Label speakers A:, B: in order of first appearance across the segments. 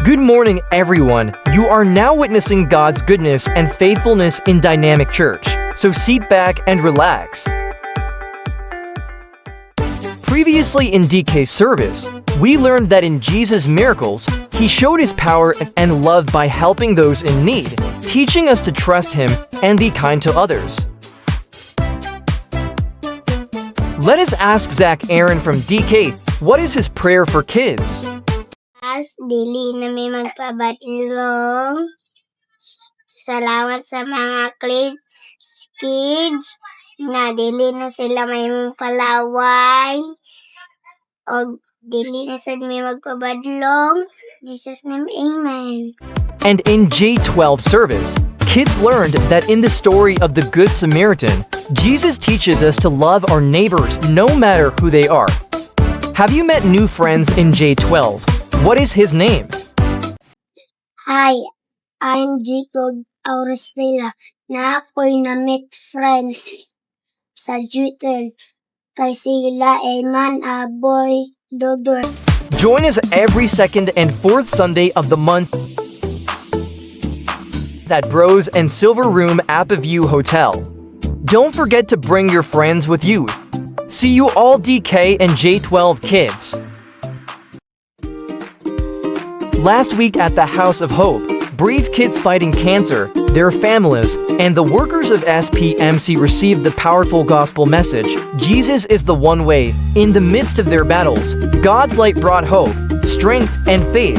A: Good morning, everyone. You are now witnessing God's goodness and faithfulness in Dynamic Church. So sit back and relax. Previously in DK's service, we learned that in Jesus' miracles, He showed His power and love by helping those in need, teaching us to trust Him and be kind to others. Let us ask Zach Aaron from DK, what is his prayer for kids?
B: As dili na may magpabatilong. Salamat sa mga kids na dili na sila may palaway o dili na sad may magpabadlong. Jesus' name, amen.
A: And in J12 service, kids learned that in the story of the Good Samaritan, Jesus teaches us to love our neighbors no matter who they are. Have you met new friends in J12? What is his name?
B: Hi, I'm Jacob Auristela na ako'y na-meet friends sa Twitter kay sila Eman Aboy Dodor.
A: Join us every second and fourth Sunday of the month at Bros and Silver Room Appaview Hotel. Don't forget to bring your friends with you. See you all DK and J12 kids. Last week at the House of Hope, brave kids fighting cancer, their families, and the workers of SPMC received the powerful gospel message, Jesus is the one way. In the midst of their battles, God's light brought hope, strength, and faith.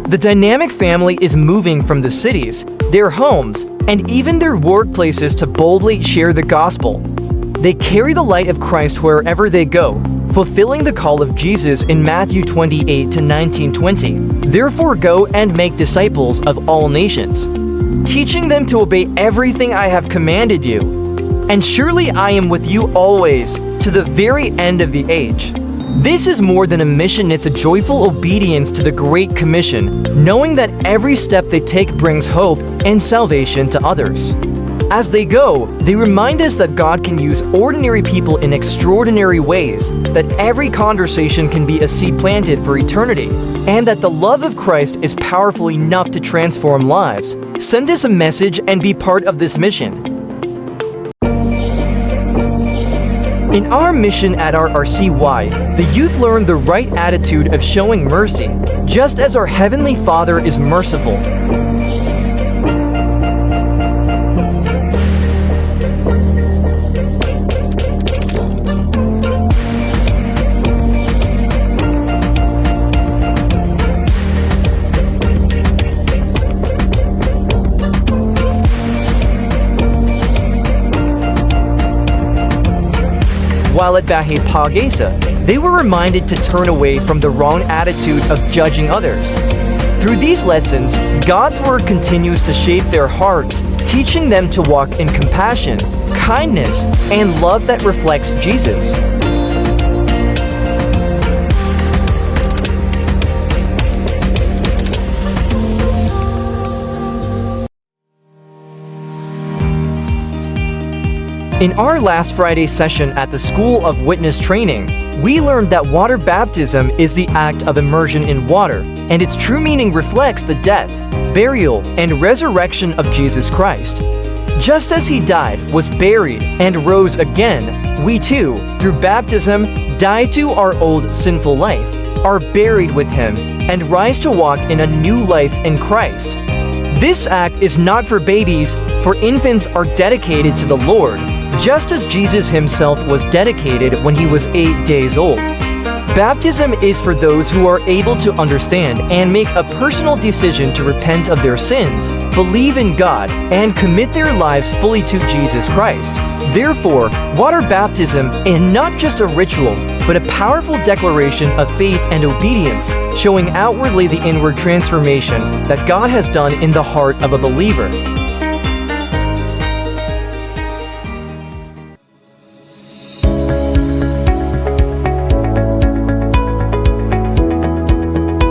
A: The dynamic family is moving from the cities, their homes, and even their workplaces to boldly share the gospel. They carry the light of Christ wherever they go, fulfilling the call of Jesus in Matthew 28 to 19:20. Therefore go and make disciples of all nations, teaching them to obey everything I have commanded you. And surely I am with you always, to the very end of the age. This is more than a mission, it's a joyful obedience to the Great Commission, knowing that every step they take brings hope and salvation to others. As they go, they remind us that God can use ordinary people in extraordinary ways, that every conversation can be a seed planted for eternity, and that the love of Christ is powerful enough to transform lives. Send us a message and be part of this mission. In our mission at RRCY, the youth learn the right attitude of showing mercy, just as our Heavenly Father is merciful. While at Bahay Pagesa, they were reminded to turn away from the wrong attitude of judging others. Through these lessons, God's Word continues to shape their hearts, teaching them to walk in compassion, kindness, and love that reflects Jesus. In our last Friday session at the School of Witness Training, we learned that water baptism is the act of immersion in water, and its true meaning reflects the death, burial, and resurrection of Jesus Christ. Just as He died, was buried, and rose again, we too, through baptism, die to our old sinful life, are buried with Him, and rise to walk in a new life in Christ. This act is not for babies, for infants are dedicated to the Lord, just as Jesus Himself was dedicated when He was 8 days old. Baptism is for those who are able to understand and make a personal decision to repent of their sins, believe in God, and commit their lives fully to Jesus Christ. Therefore, water baptism is not just a ritual, but a powerful declaration of faith and obedience, showing outwardly the inward transformation that God has done in the heart of a believer.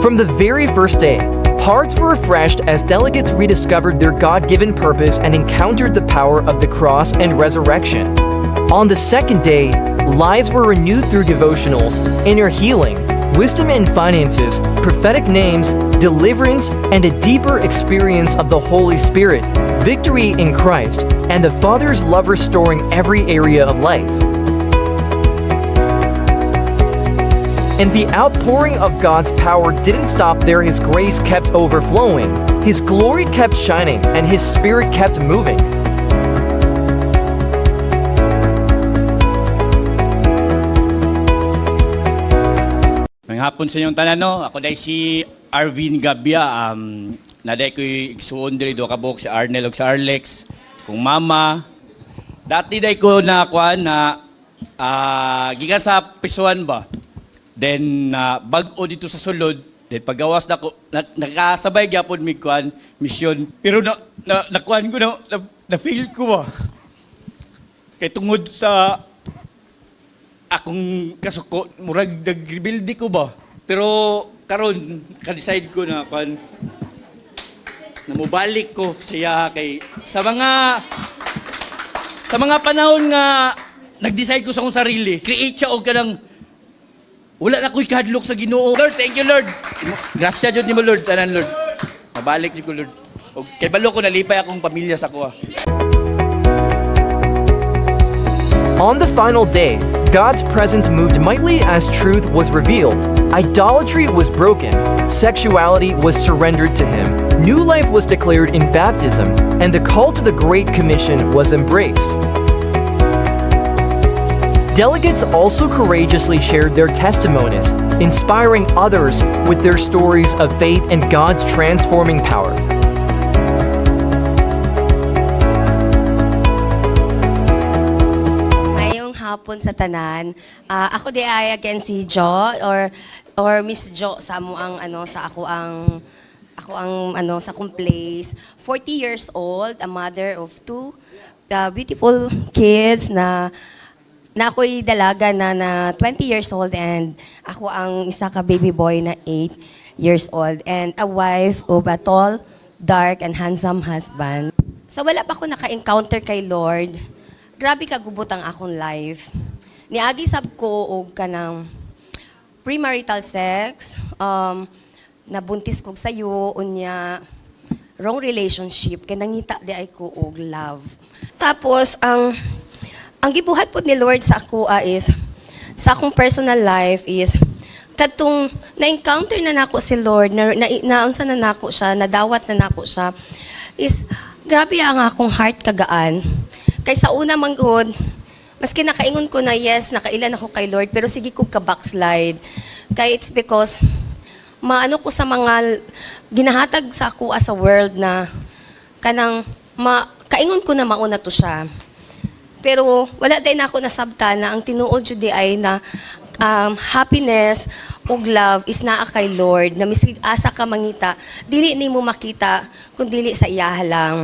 A: From the very first day, hearts were refreshed as delegates rediscovered their God-given purpose and encountered the power of the cross and resurrection. On the second day, lives were renewed through devotionals, inner healing, wisdom in finances, prophetic names, deliverance, and a deeper experience of the Holy Spirit, victory in Christ, and the Father's love restoring every area of life. And the outpouring of God's power didn't stop there. His grace kept overflowing, His glory kept shining, and His Spirit kept moving.
C: Ngayong hapon sa inyong tanan, no? Ako dahil si Arvin Gabia. Naday ko'y igsuon diri do kabok si Arnel ug si Arlex. Kung mama. Dati day ko na kuan na gikan sa Pisuan ba. Then bag-o dito sa sulod. Then pagawas na ko nakasabay gyapon mi kuan mission. Pero na kuan ko na feel ko ba. Kay tungod sa akong kasuko, murag nag-rebuild ko ba? Pero karon ka-decide ko na mubalik ko siya kay sa mga panahon nga nag-decide ko sa akong sarili, create siya og kanang wala na ko'y kahadlok sa Ginoo. Lord, thank you Lord. Grasya jud nimo Lord, tanan Lord. Mabalik jud ko Lord. Og kay balo ko nalipay akong pamilya sa kuha.
A: On the final day, God's presence moved mightily as truth was revealed. Idolatry was broken, sexuality was surrendered to Him, new life was declared in baptism, and the call to the Great Commission was embraced. Delegates also courageously shared their testimonies, inspiring others with their stories of faith and God's transforming power.
D: Hapon sa tanan. Ako di ay again si Jo or Miss Jo sa mo ang sa ako ang sa akong place. 40 years old, a mother of two beautiful kids na ako'y dalaga na 20 years old and ako ang isa ka baby boy na 8 years old and a wife of a tall, dark and handsome husband. So wala pa ako naka-encounter kay Lord. Grabe kagubot ang akong life. Niagi sab ko og kanang premarital sex, nabuntis kog sayo, unya wrong relationship, kay nangita di ay ko og love. Tapos ang gibuhat po ni Lord sa ako is sa akong personal life is katong na-encounter na nako si Lord, naunsa na nako siya, nadawat na nako siya, is grabe ang akong heart kagaan. Kay sa una manggod, maski nakaingon ko na yes, nakailan ako kay Lord, pero sige ko ka-backslide. Kaya it's because, maano ko sa mga ginahatag sa ako as a world na kanang, kaingon ko na mauna to siya. Pero wala din ako nasabta na ang tinuod jud di ay na happiness ug love is naa kay Lord, na misig asa ka mangita, dili nimo makita kung dili sa iyaha lang.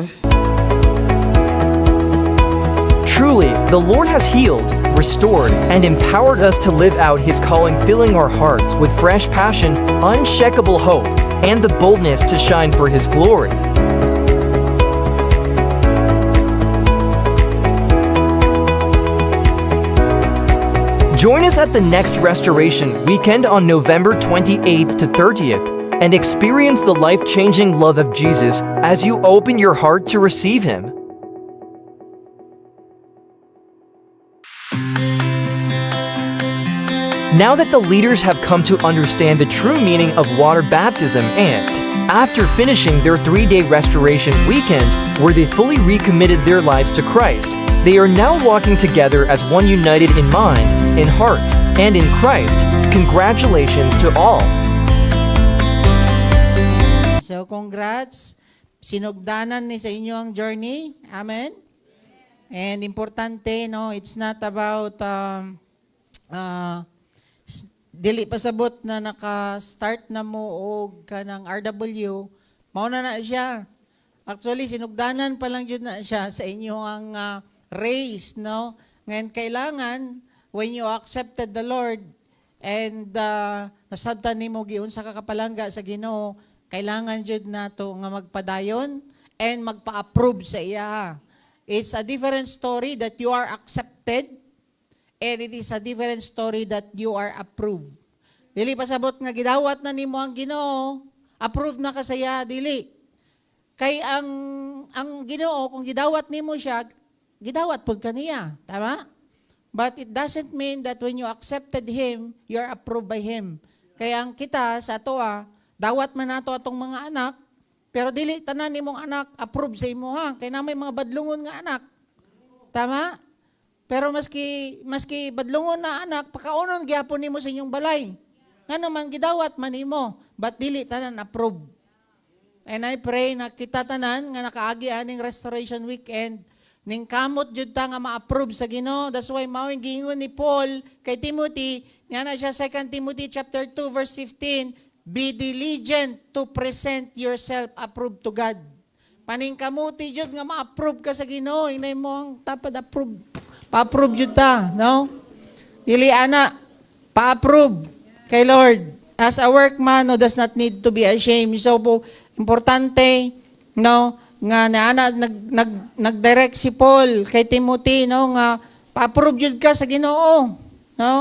A: Truly, the Lord has healed, restored, and empowered us to live out His calling, filling our hearts with fresh passion, unshakable hope, and the boldness to shine for His glory. Join us at the next Restoration Weekend on November 28th to 30th and experience the life-changing love of Jesus as you open your heart to receive Him. Now that the leaders have come to understand the true meaning of water baptism and, after finishing their 3-day restoration weekend where they fully recommitted their lives to Christ, they are now walking together as one united in mind, in heart, and in Christ. Congratulations to all.
E: So congrats. Sinugdanan ni sa inyo ang journey. Amen. And importante, no, it's not about dili pasabot na naka-start na mo og kanang RW, mao na siya. Actually sinugdanan pa lang jud na siya sa inyo ang race, no? Ngayon kailangan when you accepted the Lord and nasabtan nimo giunsa ka kapalangga sa Ginoo, kailangan jud nato nga magpadayon and magpa-approve sa iya. It's a different story that you are accepted, and it is a different story that you are approved. Dili pasabot nga gidawat na nimo ang Ginoo, approved na ka saya, dili. Kay ang Ginoo kung gidawat nimo siya, gidawat pud kaniya, tama? But it doesn't mean that when you accepted Him, you are approved by Him. Kaya ang kita sa atoa, dawat man nato atong mga anak, pero dili tanan nimong anak approve sa imo ha. Kaya na may mga badlungon nga anak. Tama? Pero maski badlungon na anak, pakaunon gyapon nimo sa inyong balay. Nga naman gidawat man nimo, but dili tanan approve. And I pray na kita tanan nga nakaagi aning Restoration Weekend, ning kamot jud ta nga ma-approve sa Ginoo. That's why mao giingon ni Paul kay Timothy, nga na siya 2 Timothy chapter 2 verse 15, be diligent to present yourself approved to God. Paning kamuti jud nga ma-approve ka sa Ginoo, inay mo ang tapad approve. Pa-approve jud ta, no? Dili ana pa-approve kay Lord. As a workman who does not need to be ashamed. So importante, no, nga nag-direct si Paul kay Timothy, no, nga pa-approve jud ka sa Ginoo, no?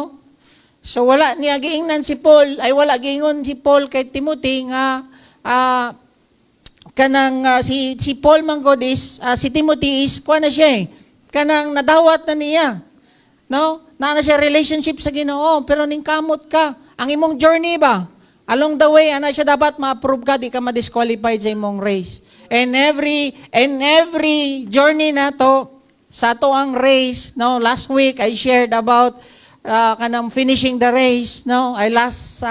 E: So wala niya giingnan si Paul, ay wala giingon si Paul kay Timothy nga si Paul manggod is si Timothy is kuha na siya kanang nadawat na niya, no? Na siya relationship sa Ginoo, pero ning kamot ka, ang imong journey ba? Along the way, ana siya dapat ma-approve ka, di ka ma-disqualified sa imong race. And every journey na to, sa to ang race, no, last week I shared about kanang finishing the race, no? Last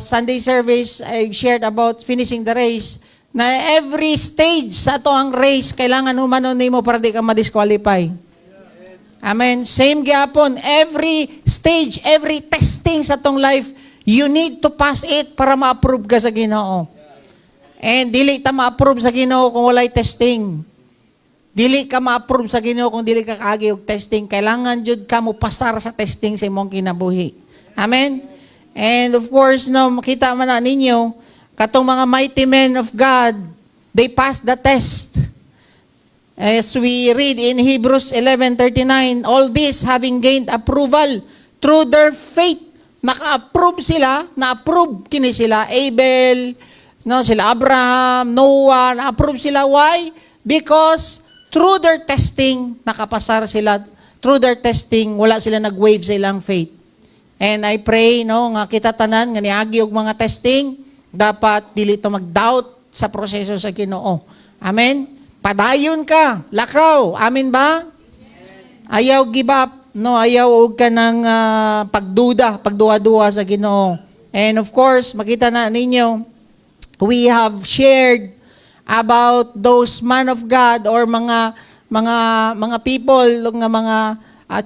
E: Sunday service I shared about finishing the race. Na every stage sa to ang race kailangan humanon nimo para di ka ma-disqualify. Amen. Same gyapon, every stage, every testing sa tong life, you need to pass it para ma-approve ka sa Ginoo. And dili ta ma-approve sa Ginoo kung walay testing. Dili ka ma-approve sa Ginoo kung dili ka kaagi og testing. Kailangan jud ka mo pasar sa testing sa imong kinabuhi. Amen. And of course, no, makita man na ninyo katong mga mighty men of God, they passed the test. As we read in Hebrews 11:39, all this having gained approval through their faith. Naka-approve sila, na-approve kini sila Abel, no, sila Abraham, Noah, na-approve sila. Why? Because through their testing, nakapasar sila. Through their testing, wala sila nag-wave sa ilang faith. And I pray, no, nga kita tanan, nga niagi og mga testing, dapat dili to mag-doubt sa proseso sa Ginoo. Amen? Padayon ka, lakaw. Amen ba? Ayaw give up, no, ayaw og ka ng pagduwa-duwa sa Ginoo. And of course, makita na ninyo, we have shared about those man of God or mga people nga mga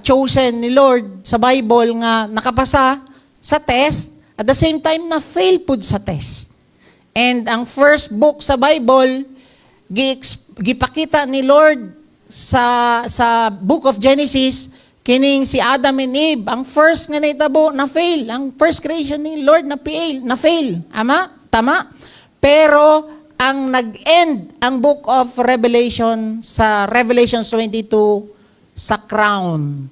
E: chosen ni Lord sa Bible nga nakapasa sa test, at the same time na fail pud sa test. And ang first book sa Bible gipakita ni Lord sa book of Genesis, kining si Adam and Eve, ang first nga nahitabo na fail, ang first creation ni Lord na fail. Tama? Pero ang nag-end ang book of Revelation sa Revelation 22 sa crown.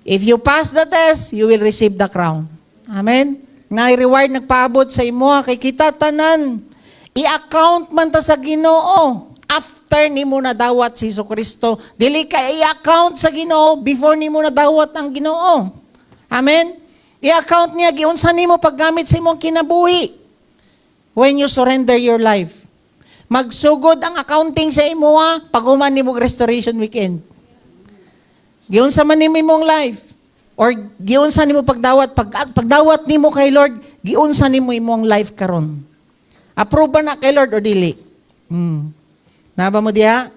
E: If you pass the test, you will receive the crown. Amen? Nga reward nagpaabot sa imo kay kita tanan. I-account man ta sa Ginoo after nimo nadawat si Jesucristo. Dili ka i-account sa Ginoo before nimo nadawat ang Ginoo. Amen? I-account niya giunsa nimo paggamit sa imong kinabuhi when you surrender your life. Magsugod ang accounting sa imo pag human nimo Restoration Weekend. Giunsa man nimo imong life or giunsa nimo pagdawat nimo kay Lord, giunsa nimo imong life karon. Approve ba na kay Lord o dili? Naba mo diha?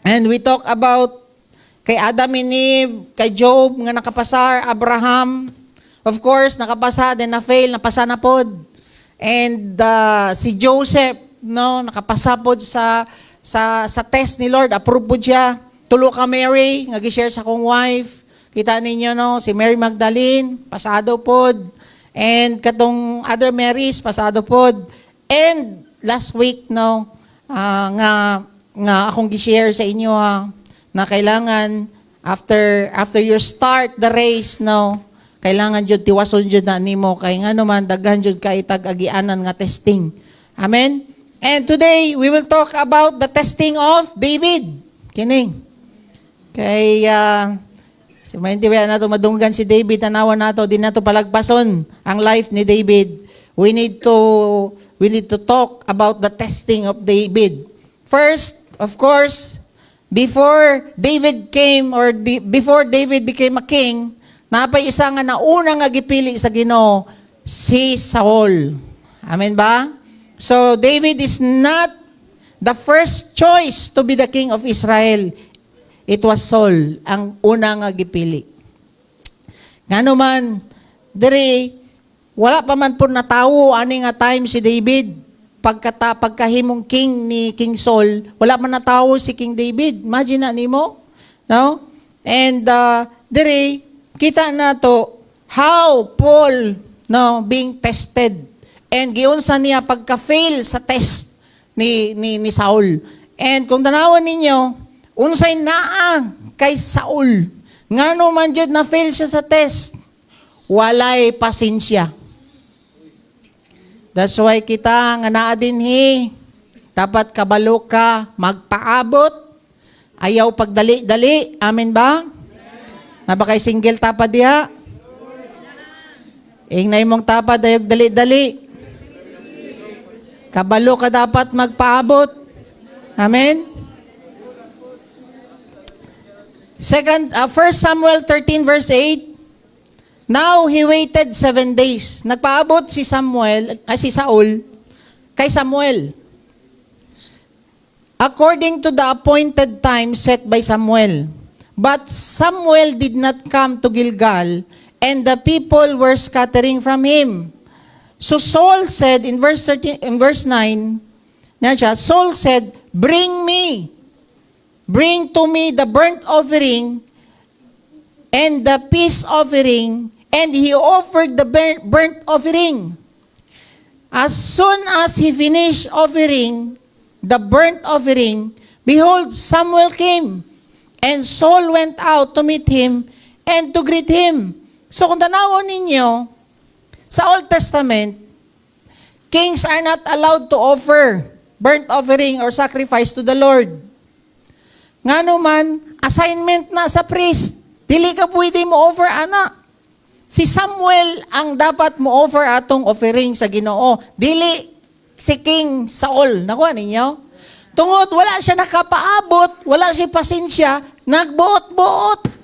E: And we talk about kay Adam and Eve, kay Job nga nakapasar, Abraham, of course, nakapasa, then na-fail, napasa na pod. And si Joseph, no, nakapasa pod sa test ni Lord, approve pod siya. Tulo ka Mary, nga gi-share sa kong wife. Kita ninyo, no, si Mary Magdalene, pasado pod. And katong other Marys, pasado pod. And last week, no, nga nga akong gi-share sa inyo ha, na kailangan after you start the race, no, kailangan jud tiwason jud na nimo kay nga naman daghan jud kay tag-agianan nga testing. Amen. And today we will talk about the testing of David. Kining. Kay mainti ba nato madunggan si David, tanawan nato din nato palagpason ang life ni David. We need to talk about the testing of David. First, of course, before David became a king, napay isa nga nauna nga gipili sa Ginoo, si Saul. Amen ba? So David is not the first choice to be the king of Israel. It was Saul ang una nga gipili. Ngano man diri wala pa man po natawo ani nga time si David pagkahimong king ni King Saul, wala man natawo si King David. Imagine na nimo, no? And diri kita nato how Paul being tested and giunsa niya pagka-fail sa test ni Saul. And kung tanawan ninyo, unsay naa kay Saul, ngano man jud na fail siya sa test, walay pasensya. That's why kita nga naa dinhi, dapat kabalo ka magpaabot, ayaw pagdali-dali. Amen ba? Naba kay single tapad diha? Ingnay mong tapad ayog dali-dali. Kabalo ka dapat magpaabot. Amen? 1 Samuel 13 verse 8. Now he waited 7 days. Nagpaabot si Saul kay Samuel. According to the appointed time set by Samuel. But Samuel did not come to Gilgal, and the people were scattering from him. So Saul said in verse 9, Saul said, bring to me the burnt offering and the peace offering, and he offered the burnt offering. As soon as he finished offering the burnt offering, behold, Samuel came, and Saul went out to meet him and to greet him. So kung tanawon ninyo, sa Old Testament, kings are not allowed to offer burnt offering or sacrifice to the Lord. Ngano man, assignment na sa priest. Dili ka pwede mo offer, ana. Si Samuel ang dapat mo offer atong offering sa Ginoo. Dili si King Saul. Nakuha ninyo? Tungod, wala siya nakapaabot, wala siya pasensya, nagbuot-buot.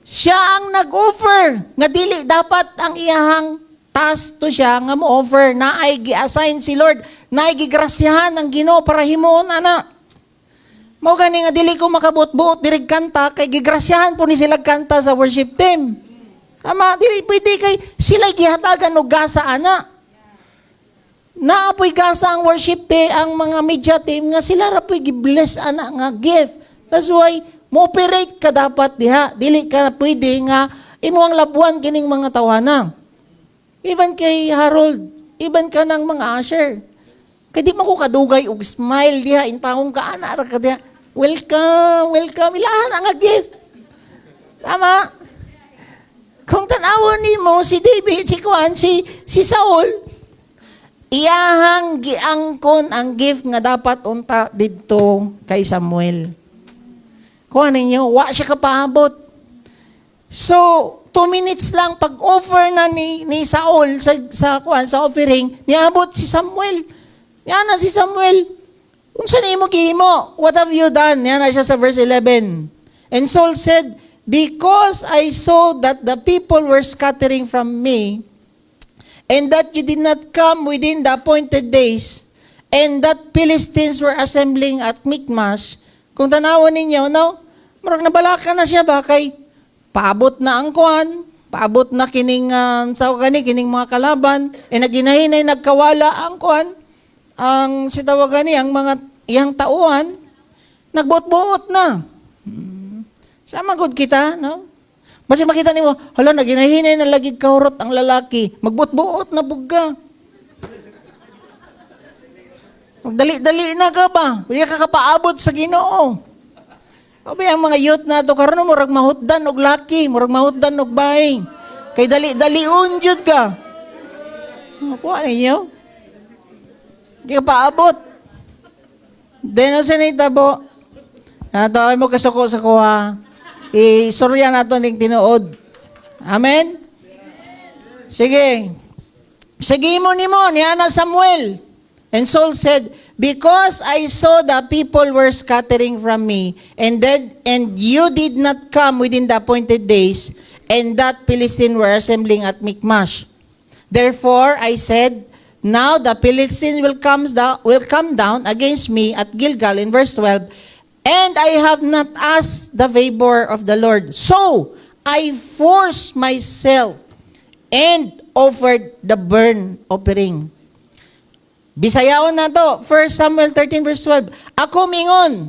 E: Siya ang nag-offer. Nga dili dapat ang iyahang task to siya nga mo-offer na ay gi-assign si Lord, na ay gigrasyahan ang Ginoo para himuon, ana. Mao gani nga dili ko makabot-buot dirig kanta kay gigrasyahan po ni sila kanta sa worship team. Tama, dili pwede kay sila gihatagan og gasa, ana. Naapoy gasa ang worship team, ang mga media team nga sila ra poy gi-bless, ana, nga gift. That's why mo-operate ka dapat diha. Dili ka pwede nga imo ang labuan kining mga tawana. Even kay Harold, even ka ng mga usher. Kay di mo ko kadugay og smile diha, intawong ka, ana ra ka diha. Welcome, welcome. Ilahan ang gift. Tama? Kung tanawon nimo si David, si Saul, iyahang giangkon ang gift nga dapat unta didto kay Samuel. Kuha ninyo, wa siya kapaabot. So, 2 minutes lang pag-offer na ni Saul sa offering, niabot si Samuel. Yan na si Samuel. Kung saan mo gihimo? What have you done? Yan na siya sa verse 11. And Saul said, because I saw that the people were scattering from me, and that you did not come within the appointed days, and that Philistines were assembling at Michmash, kung tanawan ninyo, no? Marag nabalaka na siya ba kay paabot na ang kuan, paabot na kining kining mga kalaban, naginahinay nagkawala ang kuan, ang sitawagan ni ang mga iyang tauhan, nagbuot-buot na. Sama gud kita, no? Basta makita nimo, hala naginahinay na lagig kahurot ang lalaki, magbuot-buot na bugga. Magdali-dali na ka ba? Hindi ka kapaabot sa Ginoo. Abi ang mga youth na to karon murag mahutdan og laki, murag mahutdan og baing. Kay dali-dalion jud ka. Kuha ninyo. Hindi ka paabot. Then ang sinitabo, nato ay mo kasuko sa kuha. Isurya nato ning tinuod. Amen? Sige. Sige mo nimo, niya na Samuel. And Saul said, because I saw the people were scattering from me, and you did not come within the appointed days, and that Philistine were assembling at Michmash. Therefore I said, now the Philistines will come down against me at Gilgal, in verse 12, and I have not asked the favor of the Lord. So I forced myself and offered the burnt offering. Bisayaon na to, 1 Samuel 13 verse 12. Ako mingon,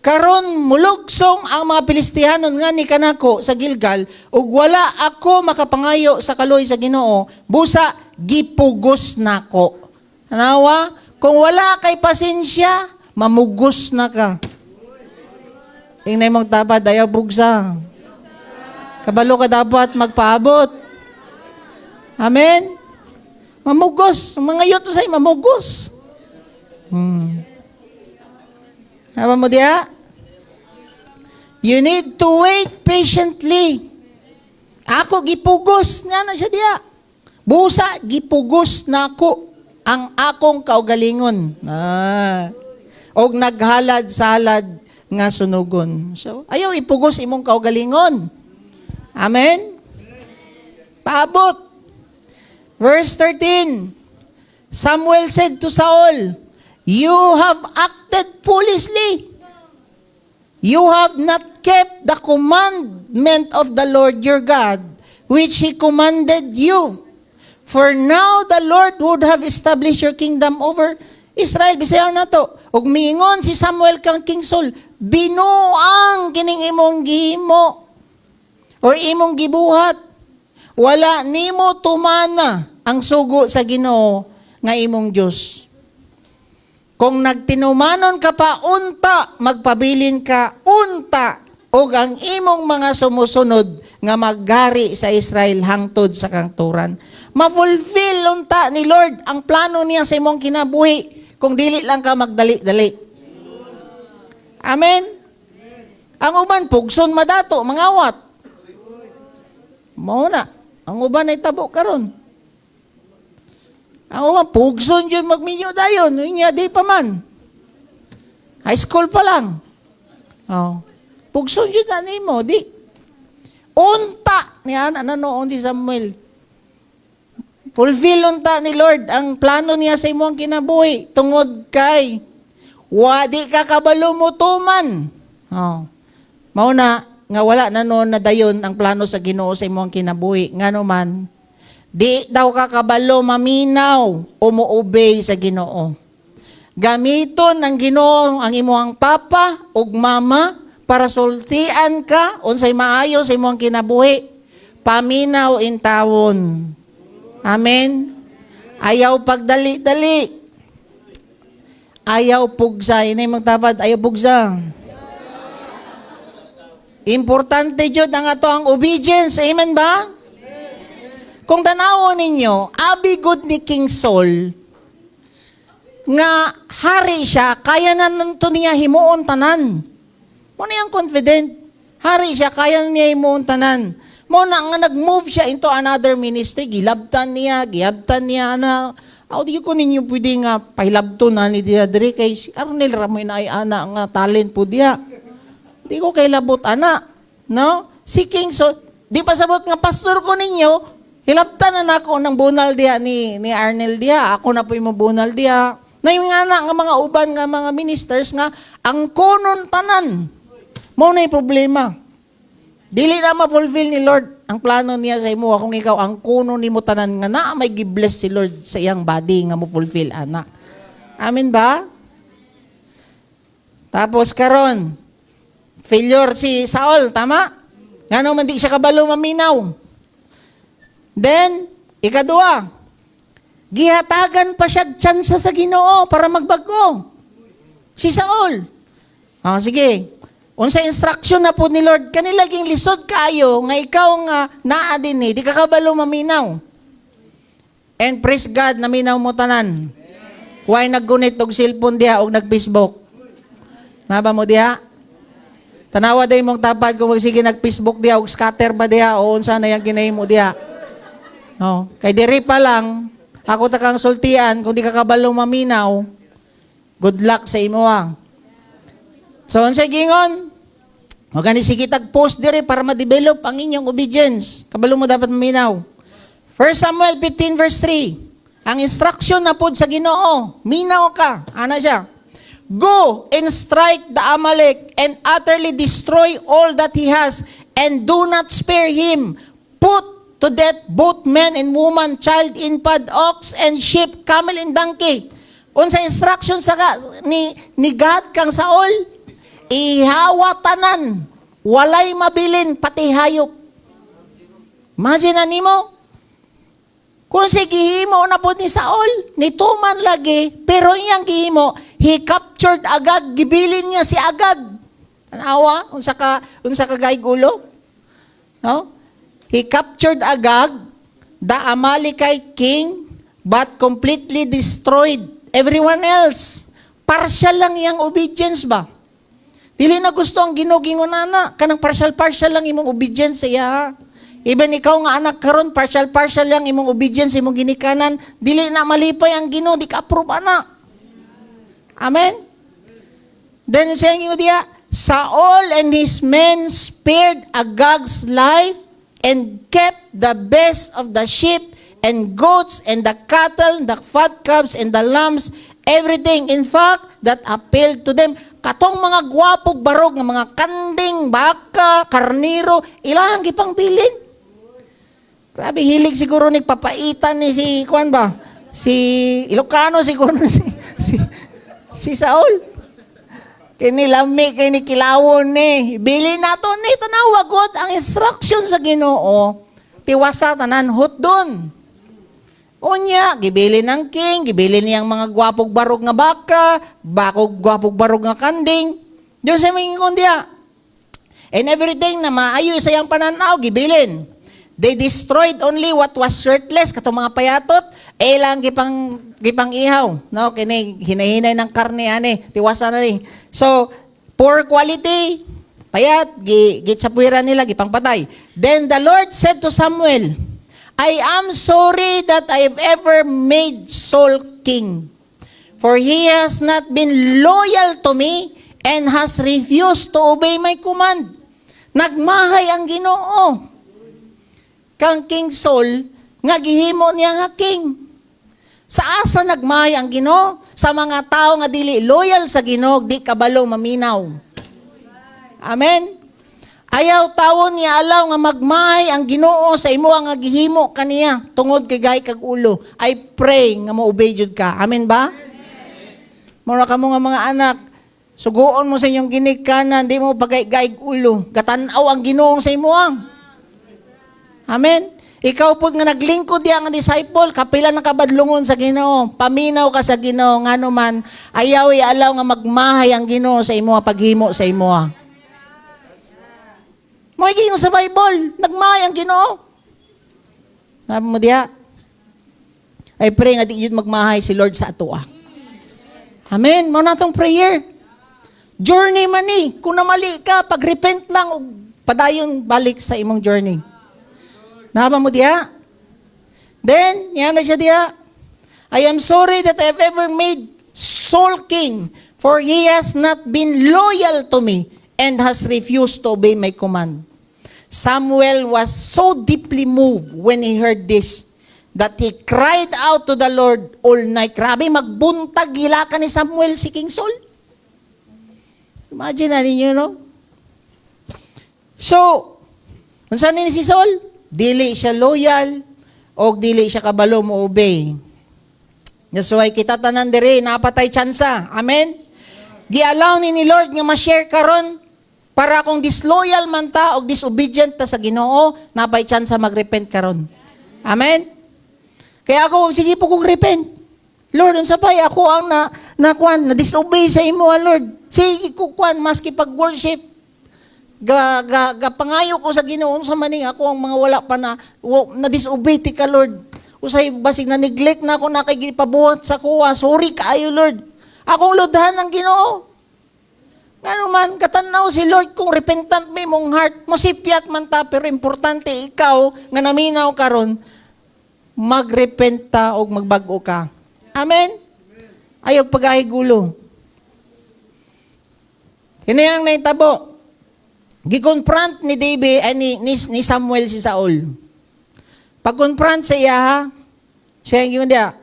E: karon mulugsong ang mga Pilistihanon nga ni kanako sa Gilgal, ug wala ako makapangayo sa kaloy sa Ginoo, busa gipugos nako. Hanawa, kung wala kay pasensya, mamugos na ka. Tingnan mong tapat, ayaw bugsa. Kabalo ka dapat magpaabot. Amen? Mamugos. Mga yuto sa'yo, mamugos. Haba mo diya? You need to wait patiently. Ako gipugos nga na siya diya. Busa, gipugos na ako ang akong kaugalingon. Og naghalad-salad nga sunugon. So, ayaw ipugos imong kaugalingon. Amen? Paabot. Verse 13, Samuel said to Saul, you have acted foolishly. You have not kept the commandment of the Lord your God, which He commanded you. For now the Lord would have established your kingdom over Israel. Bisayaw na to. Ug miingon si Samuel kang King Saul, binuang kining imong gihimo or imong gibuhat. Wala nimo tumana ang sugo sa Ginoo nga imong Diyos. Kung nagtinumanon ka pa unta, magpabilin ka unta, o ang imong mga sumusunod nga maghari sa Israel hangtod sa kangturan. Ma-fulfill unta ni Lord ang plano niya sa imong kinabuhi kung dili lang ka magdali-dali. Amen? Ang uban, pugson madato, mangawat. Mao na. Ang uban ay tabo karon. Ang uban, pugson yun magminyo dayon. Inya, di pa man. High school pa lang. Oh. Pugson yun na mo, di. Unta niya, nanoon si Samuel. Fulfill unta ni Lord ang plano niya sa imong kinabuhi tungod kay wadi ka kabalo mo tuman. Oh. Mauna nga wala na noon na dayon ang plano sa Ginoo sa imong kinabuhi. Ngano man, di daw ka kabalo maminaw o mo-obey sa Ginoo. Gamiton ang Ginoo ang imong papa ug mama para sultian ka unsay maayo sa imong kinabuhi. Paminaw in tawon. Amen. Ayaw pagdali-dali. Ayaw pugsa. Inay magtapad, ayaw pugsa. Importante jud ang ato ang obedience. Amen ba? Kung tanawon ninyo, abi good ni King Saul, nga hari siya, kaya na nanto niya himuon tanan. Mo niyang confident. Hari siya, kaya niya himuon tanan. Mo na nga nag-move siya into another ministry, gilabtan niya na, di ko ninyo pwede nga pahilabto na ni Diri kay si Arnel Ramoy na ay ana nga talent po diya. Di ko kay labot ana, no? Si King Saul, di pa sabot nga pastor ko ninyo, hilabtan na ako ng bunal diya ni Arnel diya. Ako na po yung bunal diya. Na yung nga na, nga mga uban nga mga ministers nga, ang kunon tanan. Mo na yung problema. Dili na ma-fulfill ni Lord ang plano niya sa imo kung ikaw ang kuno nimo tanan nga na may gi-bless si Lord sa iyang body nga mo-fulfill ana. Amen ba? Tapos karon failure si Saul, tama? Ngano man di siya kabalo maminaw. Then ikadua, Gihatagan pa siya tsansa sa Ginoo para magbago. Si Saul. Sige. Unsa instruction na po ni Lord, kanilaging lisod kayo nga ikaw nga naa dinhi, di ka kabalo maminaw. And praise God, naminaw mo tanan. Huwag naggunit og cellphone diha og nag-Facebook. Naba mo diha? Tanawa day mong tapad kung magsige nag-Facebook diha og scatter ba diha o unsa na yang ginahimo diha. Kay diri pa lang, ako ta kang sultian, kung di ka kabalo maminaw, good luck sa imo . So, unsay gingon? Huwag sige tag-post dire para ma-develop ang inyong obedience. Kabalo mo dapat maminaw. 1 Samuel 15 verse 3. Ang instruction na pod sa Ginoo, minaw ka. Ana siya. Go and strike the Amalek and utterly destroy all that he has, and do not spare him. Put to death both men and woman, child, infant, ox, and sheep, camel, and donkey. Unsa instruction sa ni God kang Saul? Ihawa tanan, walay mabilin, pati hayop. Imagine na nimo, kung si gihimo na po ni Saul, nituman lagi, pero iyang gihimo, he captured Agag, gibilin niya si Agag. Tanawa, unsa ka gaigulo? No? He captured Agag, the Amalekite king, but completely destroyed everyone else. Partial lang iyang obedience ba? Dili na gusto ang ginugingunana, kanang partial lang imong obedience iya. Even ikaw nga anak karon, partial lang imong obedience, imong ginikanan, dili na malipay ang Ginoo, di ka approve ana. Amen? Then saying mo diya, Saul and his men spared Agag's life and kept the best of the sheep and goats and the cattle, the fat calves and the lambs, everything, in fact, that appealed to them. Katong mga gwapog barog ng mga kanding, baka, karniro, ilang gipang bilin. Grabe, hilig siguro ni papaitan ni si, kuan ba? Si Ilocano siguro si Saul. Kinilami, kinikilawon ni. Bili na to ni, tanawagot ang instruction sa Ginoo. Tiwasa tanan, hot doon. Unya, gibili ng king, gibili niyang mga gwapog barog nga baka, gwapog barog nga kanding. Diyos ay mingon diya. And everything na maayo sa iyang pananaw, gibilin. They destroyed only what was worthless, katong mga payatot, lang gipang ihaw. No, kini hinahinay ng karne ani, tiwasa na ni. So, poor quality, payat, gitsapuiran nila, gipang patay. Then the Lord said to Samuel, I am sorry that I have ever made Saul king, for he has not been loyal to me and has refused to obey my command. Nagmahay ang Ginoo. Kang King Saul, nga gihimo niya nga king. Sa asa nagmahay ang Ginoo? Sa mga tao nga dili loyal sa Ginoo, di kabalo maminaw. Amen? Ayaw tawon niya alaw nga magmahay ang Ginoo sa imo nga gihimo kaniya tungod kay gay kag ulo. I pray nga mo-obey jud ka. Amen ba? Mura ka mo nga mga anak, suguon mo sa inyong ginikanan, di mo pagay-gay ulo. Gatanaw ang Ginoo sa imo ang. Amen. Ikaw pud nga naglingkod diha nga disciple, kapila na kabadlungon sa Ginoo, paminaw ka sa Ginoo ngano man ayaw alaw nga magmahay ang Ginoo sa imo paghimo sa imo. Mo'y gingon sa Bible, nagmahay ang Ginoo. Sabi mo diha, I pray nga di yun magmahay si Lord sa atoa. Amen. Mao na tong prayer. Journey man ni. Kung namali ka, pag-repent lang o padayon balik sa imong journey. Naba mo diha? Then, yan na siya diha. I am sorry that I have ever made Saul king, for he has not been loyal to me and has refused to obey my command. Samuel was so deeply moved when he heard this that he cried out to the Lord all night. Grabe, magbuntag hilakan ni Samuel si King Saul. Imagine na ninyo, no? So, unsan ni si Saul? Dili siya loyal o dili siya kabalo mo obey. That's why kita tanan diri napatay tsansa. Amen? Gi-allow ni Lord nga ma-share karon para kung disloyal man ta o disobedient ta sa Ginoo, napay tsansa mag-repent karon. Amen? Kaya ako, sige po kong repent. Lord, unsa pa ako ang na disobey sa imo, Lord. Sige ko kuan maski pag-worship. Pangayo ko sa Ginoo sa maning ako ang mga wala pa na disobey ti ka, Lord. Usay basig na neglect na ako nakigipabuhat sa kuwa. Sorry kaayo, Lord. Akong lodhan ng Ginoo. Ngano man katanaw si Lord kung repentant may mong heart, mosipyat man ta pero importante ikaw nga naminaw karon magrepent ta og magbag-o ka. Amen? Ayaw pag-ahigulo. Kini ang naitabo. Gikonfront ni David, ni Samuel si Saul. Pag-confront sa iya, siya yung dia.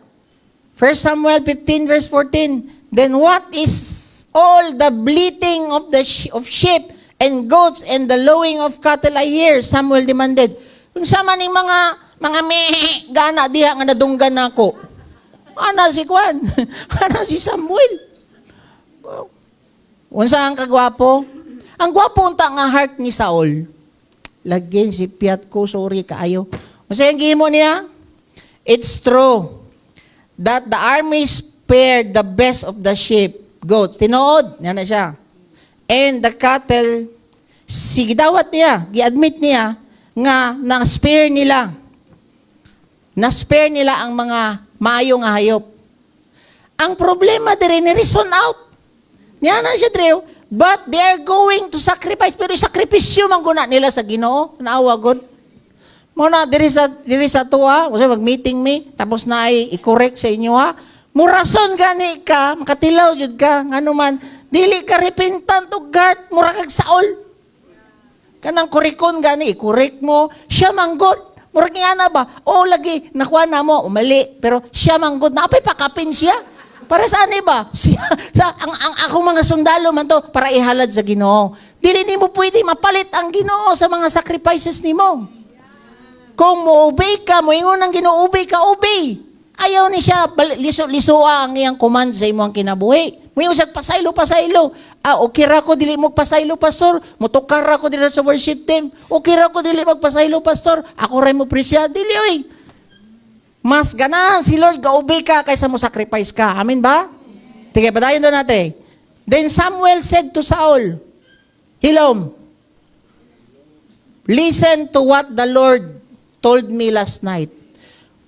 E: 1 Samuel 15 verse 14. Then what is all the bleating of sheep and goats and the lowing of cattle I hear? Samuel demanded. Kung sa man yung mga mehe, gana diha nga nadunggan nako. Ana si Kwan. Ana si Samuel. Unsa ang kagwapo? Ang gwapo unta nga heart ni Saul. Lagin si piyat ko, sorry kaayo. Unsa ang gihimo niya? It's true that the army spared the best of the sheep, goats. Tinuod, yan na siya. And the cattle, sigidawat niya, gi-admit niya nga na-spare nila. Na-spare nila ang mga maayo nga hayop. Ang problema dire ni reason out. Niya na siya dire, but they are going to sacrifice. Pero sakripisyo man guna nila sa Ginoo. Naawa god. Muna dire sa tuwa, kasi mag-meeting me, tapos na ay i-correct sa inyo ha. Murason gani ka, makatilaw jud ka, ngano man, dili ka repentant og heart, mura kag Saul. Kanang kurikon gani, i-correct mo, siya manggod. Murag nga na ba? O lagi, nakuha na mo, umali. Pero siya manggod na, apay pakapin siya. Para saan ba? Ang akong mga sundalo man to, para ihalad sa Ginoo. Dili ni mo pwede mapalit ang Ginoo sa mga sacrifices ni mo. Kung mo-obey ka, mo ingon ang Ginoo, obey ka, obey. Ayaw ni siya, liso-lisoa ang iyang command sa imo ang kinabuhi. Mo yung pasaylo. Okay ra ko, dili mo pasaylo, pastor. Mutukar ra ko dili sa worship team. Okay ra ko, dili magpasaylo, pastor. Ako rin mo presya, dili, oy. Mas ganahan si Lord, ga-obey ka kaysa mo sacrifice ka. Amen ba? Tige, padayon doon natin. Then Samuel said to Saul, Hilom, listen to what the Lord told me last night.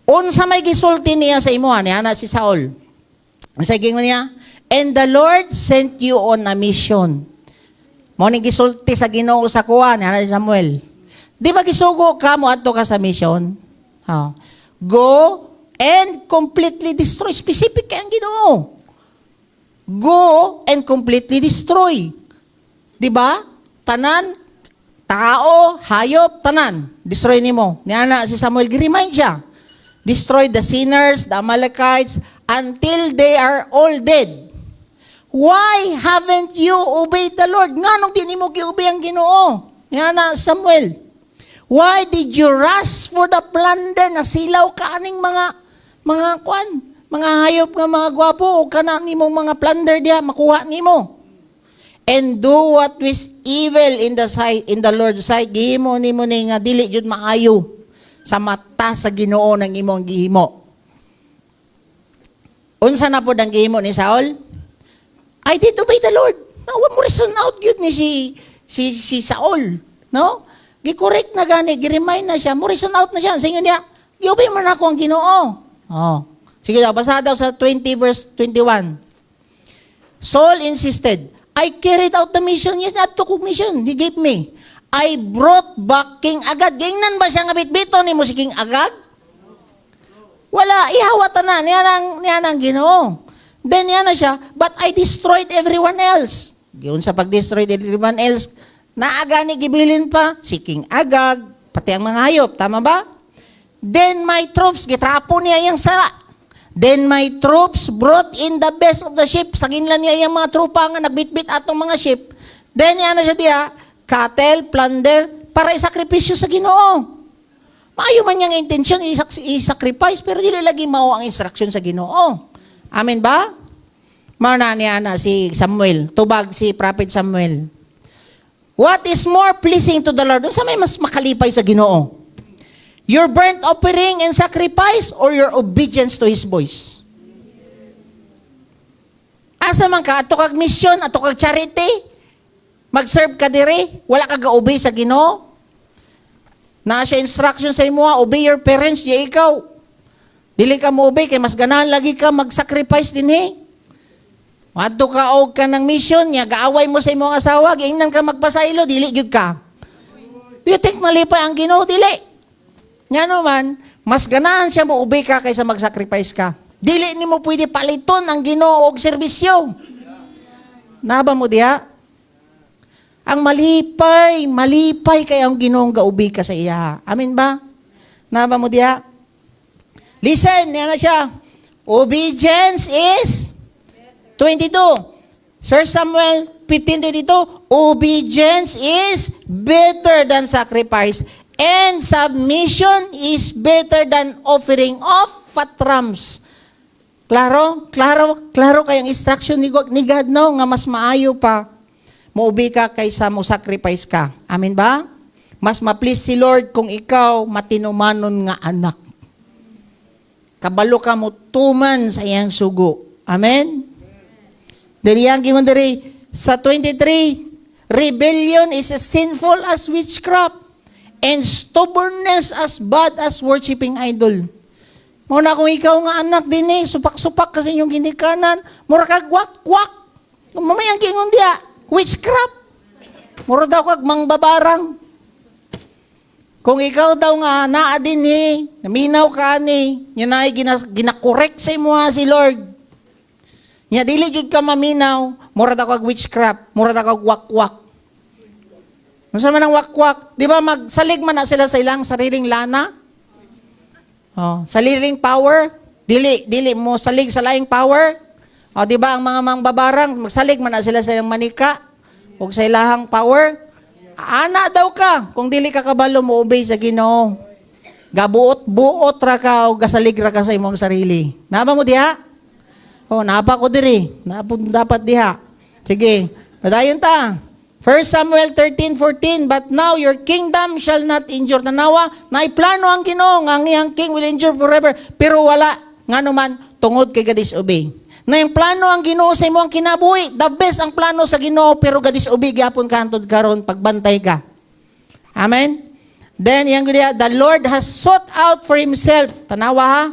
E: Unsa may gisulti niya sa imo, niya na si Saul. Ang saging niya, and the Lord sent you on a mission. Mo ni gisulti sa Ginoo sa kuha, niya na si Samuel. Di ba gisugo ka mo adto ka sa mission? Go and completely destroy. Specific kay ang Ginoo. Go and completely destroy. Di ba? Tanan, tao, hayop, tanan. Destroy nimo. Niya na si Samuel, gi-remind siya. Destroy the sinners, the Amalekites, until they are all dead. Why haven't you obeyed the Lord? Nga nung di mo giubay ang Ginoo? Yan na, Samuel. Why did you rush for the plunder na silaw ka aning mga hayop nga mga gwapo o kana nimo mga plunder diya makuha nimo? And do what was evil in the Lord's sight. Gihimo nimo ni nga dili jud maayo sa mata sa Ginoo ng imong gihimo. Unsa na po ang gihimo ni Saul? I did obey the Lord. No, mo reason out yun ni si Saul. No? Gi-correct na gani, gi-remind na siya. Mo reason out na siya. Sa inyo niya, gi-obey mo na ako ang Ginoo. Sige daw, basa daw sa 20 verse 21. Saul insisted, I carried out the mission. Yes, not to mission. He gave me. I brought back King Agag. Gingnan ba siya nga bitbito ni mo si King Agag? Wala, ihawatan na. Niyan ang Ginoo. Then yan na siya, but I destroyed everyone else. Yun sa pag-destroy everyone else, naagani gibilin pa si King Agag, pati ang mga hayop. Tama ba? Then my troops, gitrapo niya yung sala. Then my troops brought in the best of the ship. Saginlan niya yung mga trupa nga nagbitbit atong mga ship. Then yan na siya diya, cattle, plunder, para isakripisyo sa Ginoo. Maayo man niyang intensyon, isacrifice, pero dili lagi mao ang instruction sa Ginoo. Amen ba? Mauna niya na si Samuel, tubag si Prophet Samuel. What is more pleasing to the Lord? Sa may mas makalipay sa Ginoo? Your burnt offering and sacrifice or your obedience to His voice? Asa man ka, ato kag mission, ato kag charity, mag-serve ka dire, wala ka ga-obey sa Ginoo? Na siya instruction sa imo, obey your parents, di ikaw. Dili ka mo obey, kay mas ganahan lagi ka mag-sacrifice din Madto ka og ka ng mission, niya, gaaway mo sa imong asawa, giingnan ka magpasaylo, dili jud ka. Do you think nalipay ang Ginoo? Dili. Nya naman, mas ganahan siya mo obey ka kaysa mag-sacrifice ka. Dili nimo pwede paliton ang Ginoo og serbisyo. Naba mo diha? Ang malipay kay ang Ginoong gaubig ka sa iya. Amin ba? Naba mo diha? Listen, yan na siya. Obedience is 22. Sir Samuel 15:22, obedience is better than sacrifice, and submission is better than offering of fat rams. Klaro kayang instruction ni God, no, nga mas maayo pa muubi ka kaysa mo sacrifice ka. Amin ba? Mas ma-please si Lord kung ikaw matinumanon nga anak. Kabalo ka mo tuman sa iyang sugo. Amen? Diri ang gingon diri sa 23, rebellion is as sinful as witchcraft and stubbornness as bad as worshiping idol. Muna kung ikaw nga anak din supak-supak kasi yung ginikanan, mura kag wak-wak. Mamayang gingon dia, witchcraft. Mura daw kag mangbabarang. Kung ikaw daw nga naa din naminaw ka yan ay ginakorek sa imo si Lord. Nya dili jud ka maminaw, mura daw kag witchcraft, mura daw kag wak-wak. Unsa man ang wak-wak? Di ba magsalig man na sila sa ilang sariling lana? Oh, sariling power, dili mo salig sa laing power. Oh, di ba ang mga mangbabarang magsalig man na sila sa ilang manika ug sa ilahang power? Ana daw ka kung dili ka kabalo mo obey sa Ginoo. Gabuot-buot ra ka o gasalig ra ka sa imong sarili. Naba mo diha? Oh, napa ko diri. Napun dapat diha. Sige, padayon ta. 1 Samuel 13:14, but now your kingdom shall not endure. Tanawa, naiplano ang Ginoo nga ang iyang king will endure forever, pero wala nga naman tungod kay ga-disobey. Na yung plano ang Ginoo sa imong kinabuhi, the best ang plano sa Ginoo, pero ga-disobey gyapon ka hangtod karon pagbantay ka. Amen. Then yang gudya, the Lord has sought out for himself. Tanawa ha?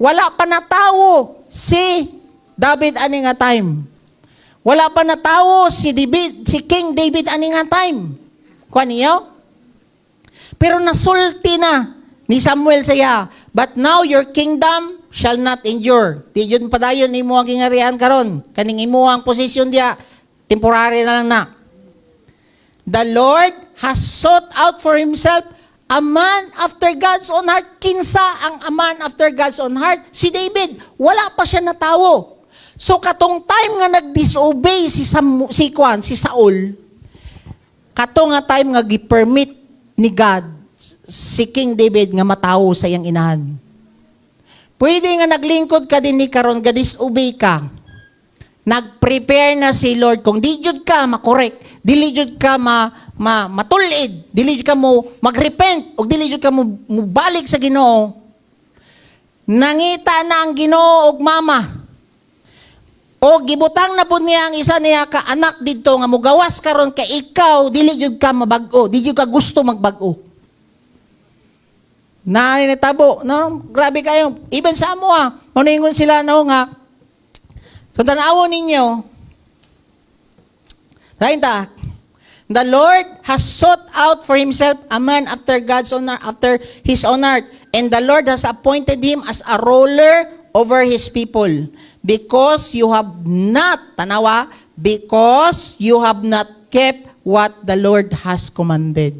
E: Wala pa na tawo si David ani nga time. Wala pa na tao si King David ani nga time. Kuan niyo? Pero nasulti na ni Samuel saya, but now your kingdom shall not endure. Di yun padayon imo ang gingarihan karon. Kaning imo ang posisyon dia temporary na lang na. The Lord has sought out for himself a man after God's own heart. Kinsa ang a man after God's own heart? Si David. Wala pa siya na tawo. So katong time nga nag-disobey si Saul, katong nga time nga gi-permit ni God si King David nga matawo sa iyang inahan. Pwede nga naglingkod ka din ni karon ga-disobey ka. Nag-prepare na si Lord kung di jud ka makorek, dili jud ka matulid, dili jud ka mo magrepent, ug dili jud ka mo balik sa Ginoo. Nangita na ang Ginoo og mama. O gibutang na po niya ang isa niya ka anak dito nga mugawas karon kay ikaw dili jud ka mabag-o, dili jud ka gusto magbag-o. Natabo, no, grabe kayo. Even sa amo maningon sila nga so tan-awon ninyo. Dayon ta. The Lord has sought out for himself a man after God's own heart, after his own heart, and the Lord has appointed him as a ruler over his people. Because you have not, tanawa, because you have not kept what the Lord has commanded.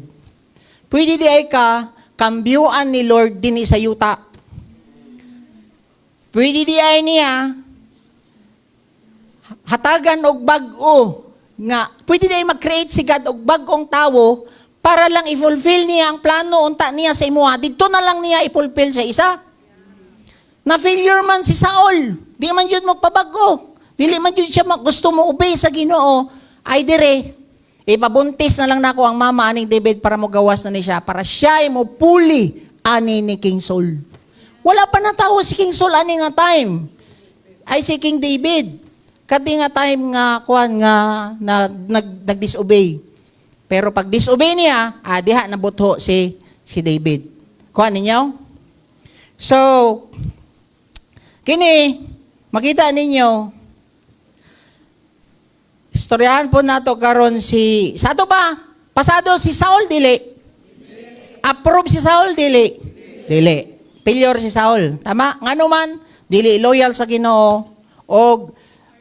E: Pwede di ay ka, kambyuan ni Lord din sa yuta. Pwede di ay niya, hatagan og bag-o, nga, pwede di ay mag-create si God og bag-ong tawo, para lang i-fulfill niya ang plano unta niya sa imuha. Dito na lang niya i-fulfill sa isa. Na-failure man si Saul. Di man yun magpabago. Dili man yun siya gusto mo obey sa Ginoo. Ay dire, ipabuntis na lang nako ang mama aning David para mo gawas na ni siya. Para siya ay mo puli ani ni King Saul. Wala pa natawo si King Saul ani nga time. Ay si King David. Kati nga time nga kuan nga nag-disobey. Pero pag disobey niya, diha nabutho si David. Kuan ninyo? So, kini makita ninyo, istoryahan po nato karon sa ato ba? Pasado si Saul dili. Approve si Saul dili. Dili. Failure si Saul. Tama? Ngano man dili loyal sa Ginoo o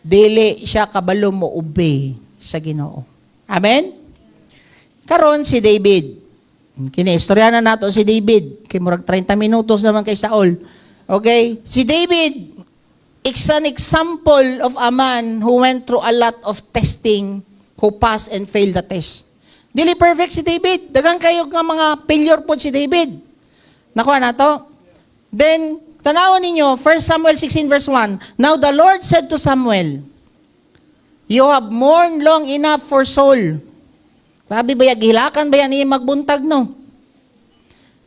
E: dili siya kabalo mo obey sa Ginoo. Amen? Karon si David. Kini istorya na nato si David. Kay murag 30 minutos naman kay Saul. Okay? Si David is an example of a man who went through a lot of testing, who passed and failed the test. Dili perfect si David. Dagang kayo nga mga failure po si David. Nakuha na to. Then, tanawon ninyo, 1 Samuel 16 verse 1, Now the Lord said to Samuel, You have mourned long enough for Saul. Grabe ba, gihilakan ba yan niya magbuntag, no?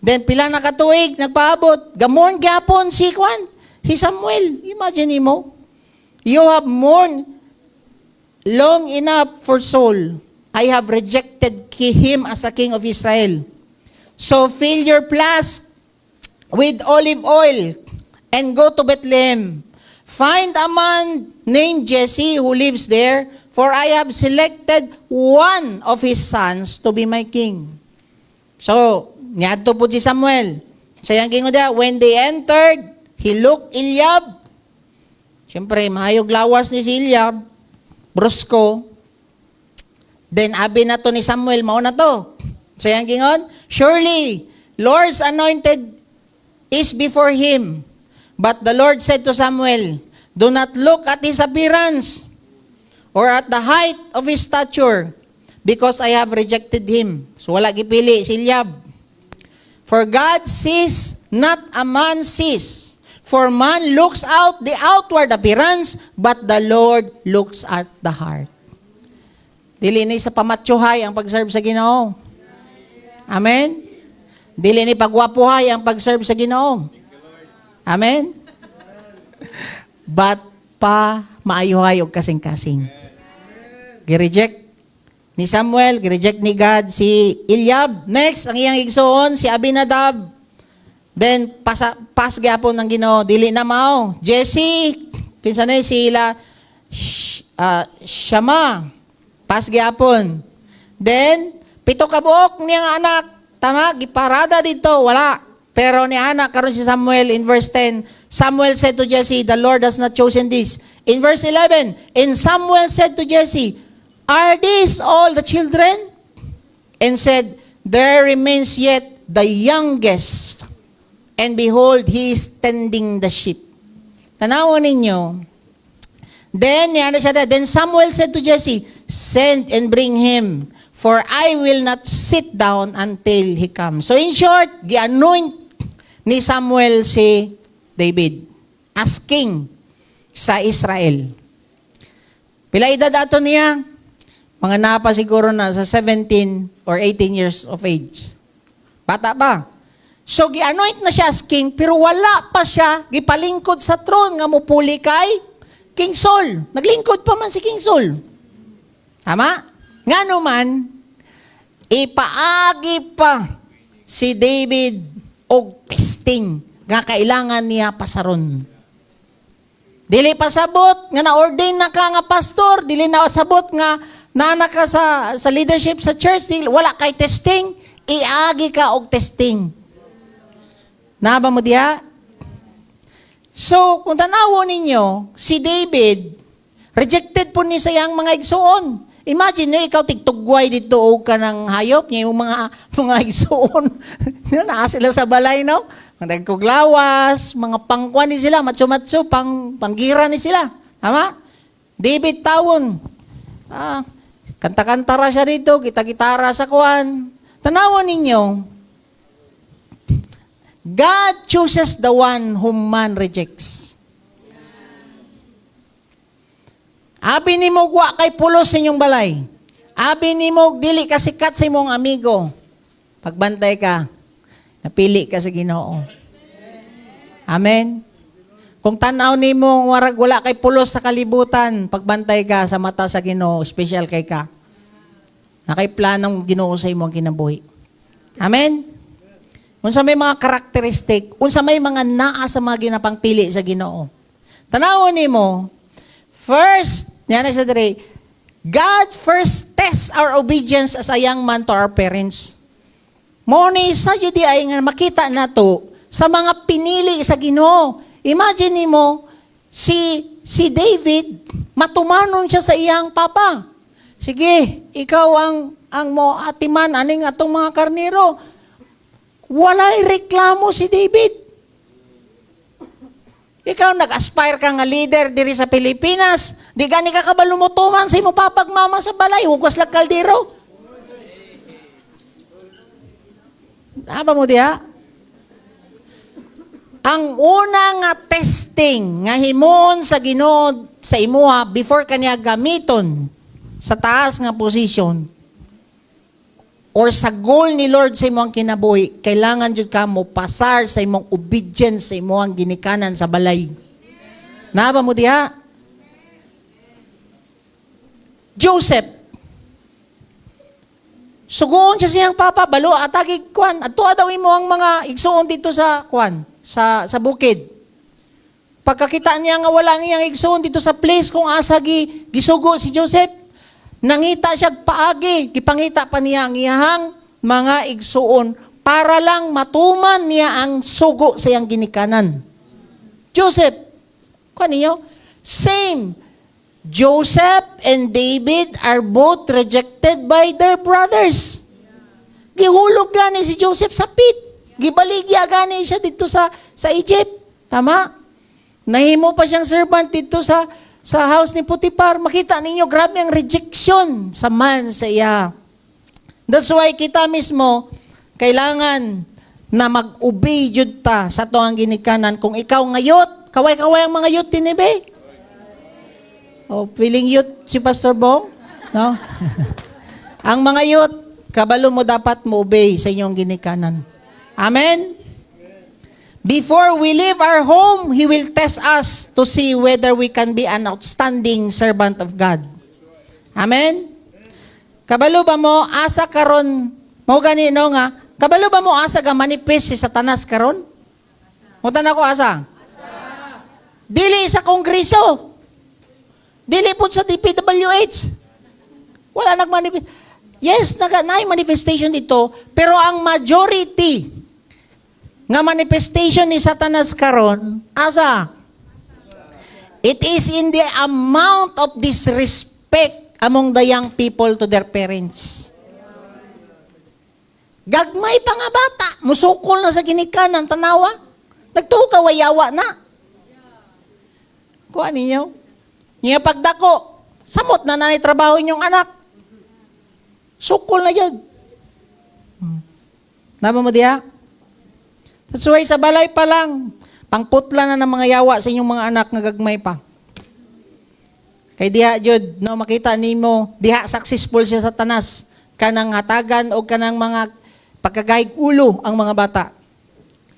E: Then, pila na katuig, nagpaabot, gamon gyapon si Samuel. Imagine mo, You have mourned long enough for Saul. I have rejected him as a king of Israel. So fill your flask with olive oil and go to Bethlehem. Find a man named Jesse who lives there, for I have selected one of his sons to be my king. So, niyadto po si Samuel. Sayang king da, when they entered, he looked Eliab. Siyempre, mahayog lawas ni si Eliab. Brusko. Then, abi na to ni Samuel, mauna to. Sayang gingon, surely, Lord's anointed is before him. But the Lord said to Samuel, do not look at his appearance or at the height of his stature, because I have rejected him. So, wala gipili si Eliab. For God sees, not a man sees. For man looks out the outward appearance, but the Lord looks at the heart. Dili ni sa pamatsyuhay ang pag-serve sa Ginoo. Amen? Dili ni pagwapuhay ang pag-serve sa Ginoo. Amen? But pa maayuhay og kasing-kasing. Gireject ni Samuel, gireject ni God si Eliab. Next, ang iyang igsoon si Abinadab. Then pas gyapon ng Ginoo, dili na mao. Jesse, kinsa na sila Shama. Pas gyapon. Then, 7 ka buok niyang anak. Tama, giparada dito, wala. Pero ni anak, karon si Samuel in verse 10, Samuel said to Jesse, the Lord has not chosen this. In verse 11, and Samuel said to Jesse, are these all the children? And said, there remains yet the youngest. And behold, he is tending the sheep. Tanawon ninyo. Then Samuel said to Jesse, send and bring him, for I will not sit down until he comes. So in short, gi-anoint ni Samuel si David as king sa Israel. Pila edad ato niya? Mga napa siguro na sa 17 or 18 years of age. Bata pa. So gi-anoint na siya as king, pero wala pa siya gipalingkod sa throne nga mupuli kay King Saul. Naglingkod pa man si King Saul. Tama? Nga naman, ipaagi pa si David og testing nga kailangan niya pasaron. Dili pasabot nga na-ordain na ka nga pastor, dili na sabot nga nana ka sa leadership sa church, dili, wala kay testing, iagi ka og testing. Naba mo diha? So, kung tanawon ninyo, si David, rejected po ni sayang mga igsoon. Imagine nyo, ikaw tigtugway dito o ka ng hayop niya, yung mga igsoon. Naa sila sa balay, no? Mga nagkuglawas, mga pangkwan ni sila, matso-matso, panggira ni sila. Tama? David tawon. Kanta-kanta ra siya dito, kita-gitara sa kwan. Tanawon ninyo, God chooses the one whom man rejects. Abi ni mo wa kay pulos sa inyong balay. Abi ni mo dili ka sikat sa imong amigo. Pagbantay ka. Napili ka sa Ginoo. Amen. Kung tanaw nimo warag wala kay pulos sa kalibutan, pagbantay ka sa mata sa Ginoo, special kay ka. Na kay planong Ginoo sa imong kinabuhi. Amen. Unsa may mga karakteristik, unsa may mga naa sa mga ginapangpili sa Ginoo. Tanawon nimo, first, yan na sa dire, God first tests our obedience as a young man to our parents. Mo ni sa judi ay nga makita nato sa mga pinili sa Ginoo. Imagine nimo si David matumanon siya sa iyang papa. Sige, ikaw ang mo atiman aning atong mga karnero. Walay reklamo si David. Ikaw nag-aspire ka nga leader diri sa Pilipinas, di gani ka kabalumutuman sa imo papagmama sa balay, hugwas lang kaldero. Aba mo diha? Ang una nga testing nga himon sa Ginoo sa imuha before kaniya gamiton sa taas nga posisyon or sa goal ni Lord sa imong kinabuhi, kailangan jud ka mo pasar sa imong obedience sa imong ginikanan sa balay. Naba mo diha? Joseph. Sugoon siya siyang papa, balo atagig kwan. Adto daw imo ang mga igsuon dito sa kwan, sa bukid. Pagkakita niya nga wala ngiyang igsuon dito sa place kung asa gisugo si Joseph, nangita siya paagi, gipangita pa niya ang iyahang mga igsuon para lang matuman niya ang sugo sa iyang ginikanan. Joseph, kwan niyo? Same. Joseph and David are both rejected by their brothers. Gihulog gani si Joseph sa pit. Gibaligya gani siya dito sa Egypt. Tama? Nahimo pa siyang servant dito sa house ni Potiphar. Makita ninyo, grabe ang rejection sa man sa iya. That's why kita mismo, kailangan na mag-obey jud ta sa to ang ginikanan. Kung ikaw ngayot, kaway-kaway ang mga yut tinibe. Oh, feeling youth si Pastor Bong? No? Ang mga youth, kabalo mo dapat mo obey sa inyong ginikanan. Amen? Before we leave our home, He will test us to see whether we can be an outstanding servant of God. Amen? Kabalo ba mo, asa karon, mo ganino nga, kabalo ba mo asa ga manifest si Satanas karon? Mutan ako asa? Dili sa kongreso. Dili po sa DPWH. Wala nag-manifest. Yes, manifestation dito, pero ang majority nga manifestation ni Satanas karon, asa? It is in the amount of disrespect among the young people to their parents. Gagmay pa nga bata, musukol na sa ginikanan, tanawa. Nagtuo ka, wayawa na. Kuha ninyo. Niya pagdako, samot na nanay trabaho inyong anak. Sukol na yun. Naba mo diya? That's why sa balay pa lang, pangputla na ng mga yawa sa inyong mga anak nga gagmay pa. Kay diha jud, no, makita nimo, diha successful siya sa tanas, kanang hatagan o kanang mga pagkagahig ulo ang mga bata.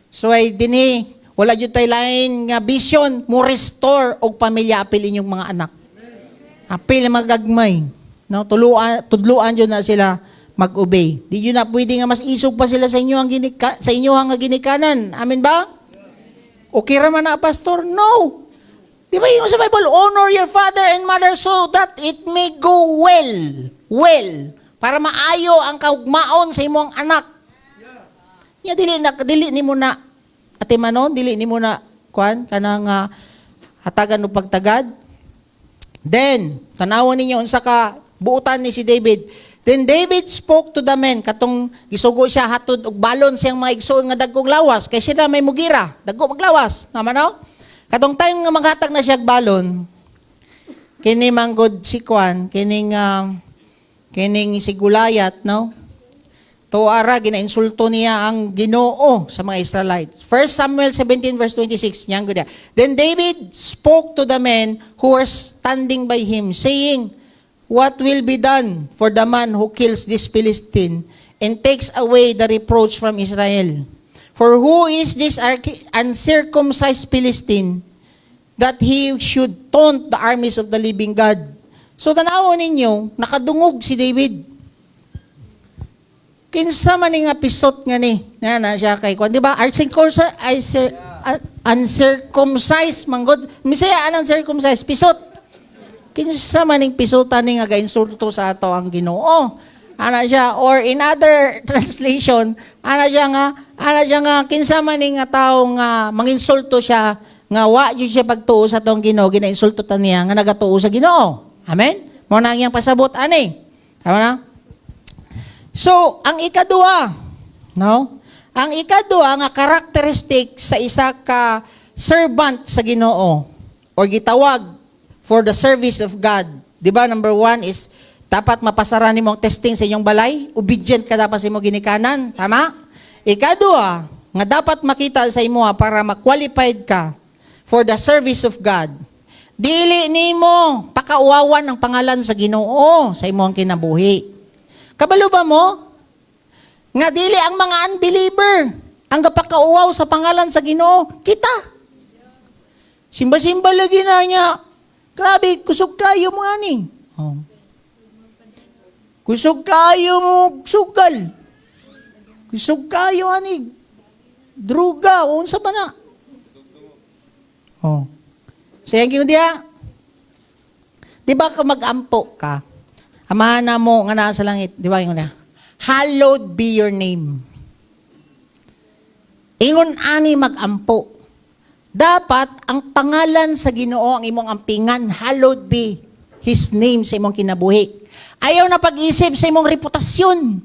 E: So ay dinhi, wala jud tay lain nga vision mo restore og pamilya apil inyong mga anak. Apil magagmay, no, tudluan jud na sila mag-obey. Di jud na pwede nga mas isog pa sila sa inyo ang sa inyo ang ginikanan. Amen ba? Okay ra man na pastor? No. Di ba yung sa Bible, honor your father and mother so that it may go well. Well. Para maayo ang kaugmaon sa imong anak. Ya dili ni mo na ate manon, dili ni mo na kuan kanang hatagan og pagtagad. Then tanawon ninyo unsa ka buutan ni si David. Then David spoke to the men, katong gisugo siya hatod og balon siyang mga igsoon nga dagkong lawas kay siya may mugira, dagko maglawas, naman no? Katong time nga maghatag na siya og balon, kini manggod si kuan, kining si Gulayat, no? Tuara, ginainsulto niya ang Ginoo sa mga Israelites. 1 Samuel 17 verse 26, niyang gud. Then David spoke to the men who were standing by him, saying, "What will be done for the man who kills this Philistine and takes away the reproach from Israel? For who is this uncircumcised Philistine that he should taunt the armies of the living God? So tanaw ninyo, nakadungog si David. Kinsa man nga pisot nga ni, na siya kay kwan, di ba? Uncircumcised manggod. Misaya anang circumcised pisot. Kinsa man ning pisotan ni nga gainsulto sa ato ang Ginoo. Ana siya, or in other translation, ana siya nga kinsa man ning nga tawo nga manginsulto siya nga wa jud siya pagtuo sa atong Ginoo, ginainsulto ta niya nga nagatuo sa Ginoo. Amen. Mao na ang iyang pasabot ani. Tama na? So, ang ikaduha, no? Ang ikaduha nga characteristic sa isa ka servant sa Ginoo or gitawag for the service of God. 'Di ba? Number 1 is dapat mapasara nimo ang testing sa inyong balay, obedient ka dapat sa imong ginikanan, tama? Ikaduha, nga dapat makita sa imo para ma-qualified ka for the service of God. Dili nimo pakauwawan ang pangalan sa Ginoo sa imong kinabuhi. Kabalo ba mo? Nga dili ang mga unbeliever ang gapakauwaw sa pangalan sa Ginoo, kita. Simba-simba lagi na niya. Grabe, kusog kayo mo ani. Oh. Kusog kayo mo sugal. Kusog kayo ani. Druga, unsa ba na? Oh. Sayang yun diya. Di ba ka mag-ampo ka? Amahan na mo nga nasa langit. Di ba yung na? Hallowed be your name. Ingon ani mag-ampo. Dapat ang pangalan sa Ginoo ang imong ampingan. Hallowed be His name sa imong kinabuhi. Ayaw na pag-isip sa imong reputasyon.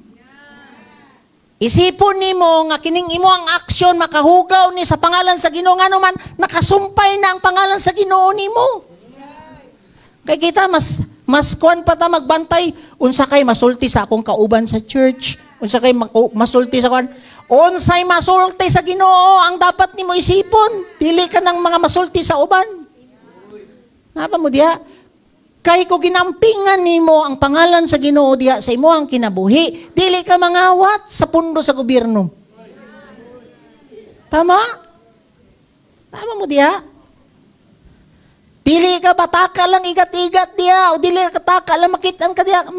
E: Isipon nimo nga kining imo ang aksyon makahugaw ni sa pangalan sa Ginoo nga naman nakasumpay na ang pangalan sa Ginoo nimo. Kay kita mas kuan pa ta magbantay unsa kay masulti sa akong kauban sa church, unsa kay masulti sa kuan, unsay masulti sa Ginoo ang dapat nimo isipon, dili ka ng mga masulti sa uban. Napa mo diha? Kay ko ginampingan nimo ang pangalan sa Ginoo diha sa imo ang kinabuhi, dili ka mangawat sa pundo sa gobyerno. Tama? Tama mo diha? Dili ka bataka lang igat-igat diha o dili ka taka lang makitaan ka diha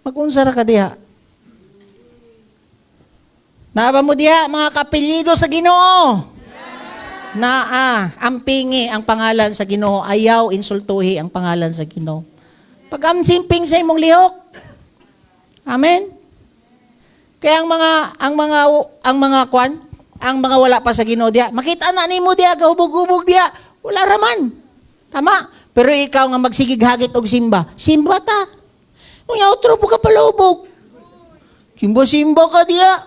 E: magunsara ka diha. Naba mo diha mga kapilido sa Ginoo. Ampingi ang pangalan sa Ginoo, ayaw insultuhi ang pangalan sa Ginoo. Pag amsimping sa imong lihok. Amen. Kaya ang mga kwan, ang mga wala pa sa Ginoo diha, makita na nimo diha gahubog-hubog diha. Wala raman. Tama. Pero ikaw nga magsigig hagit og simba. Simba ta. Unya utro po ka palubog. Simba ka diya.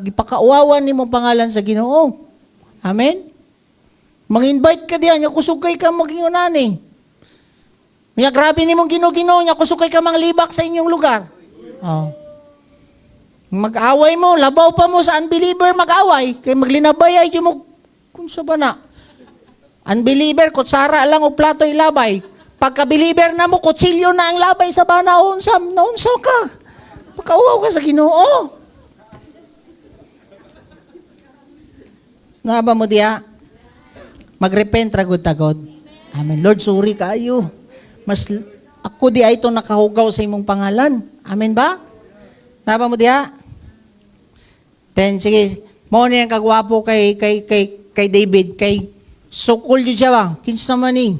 E: Gipakauwawan nimo pangalan sa Ginoo. Amen. Mang-invite ka diya nya kusugay ka magingunan eh. Unya grabe nimong Ginoo nya kusugay ka manglibak sa inyong lugar. Oh. Mag-away mo, labaw pa mo sa unbeliever mag-away kay maglinabay ay mo kunsa ba na? Unbeliever, kutsara lang o plato ilabay. Pagka-believer na mo, kutsilyo na ang labay sa bana, naunsa ka. Pagkauwaw ka sa Ginoo. Naba mo diya, mag-repent ragod-tagod. Amen. Lord, sorry kayo. Ako di ay itong nakahugaw sa imong pangalan. Amen ba? Naba mo diya? Then, sige, mo niya kagwapo kay David, kay sukol jud siya ba? Kinsa man ni?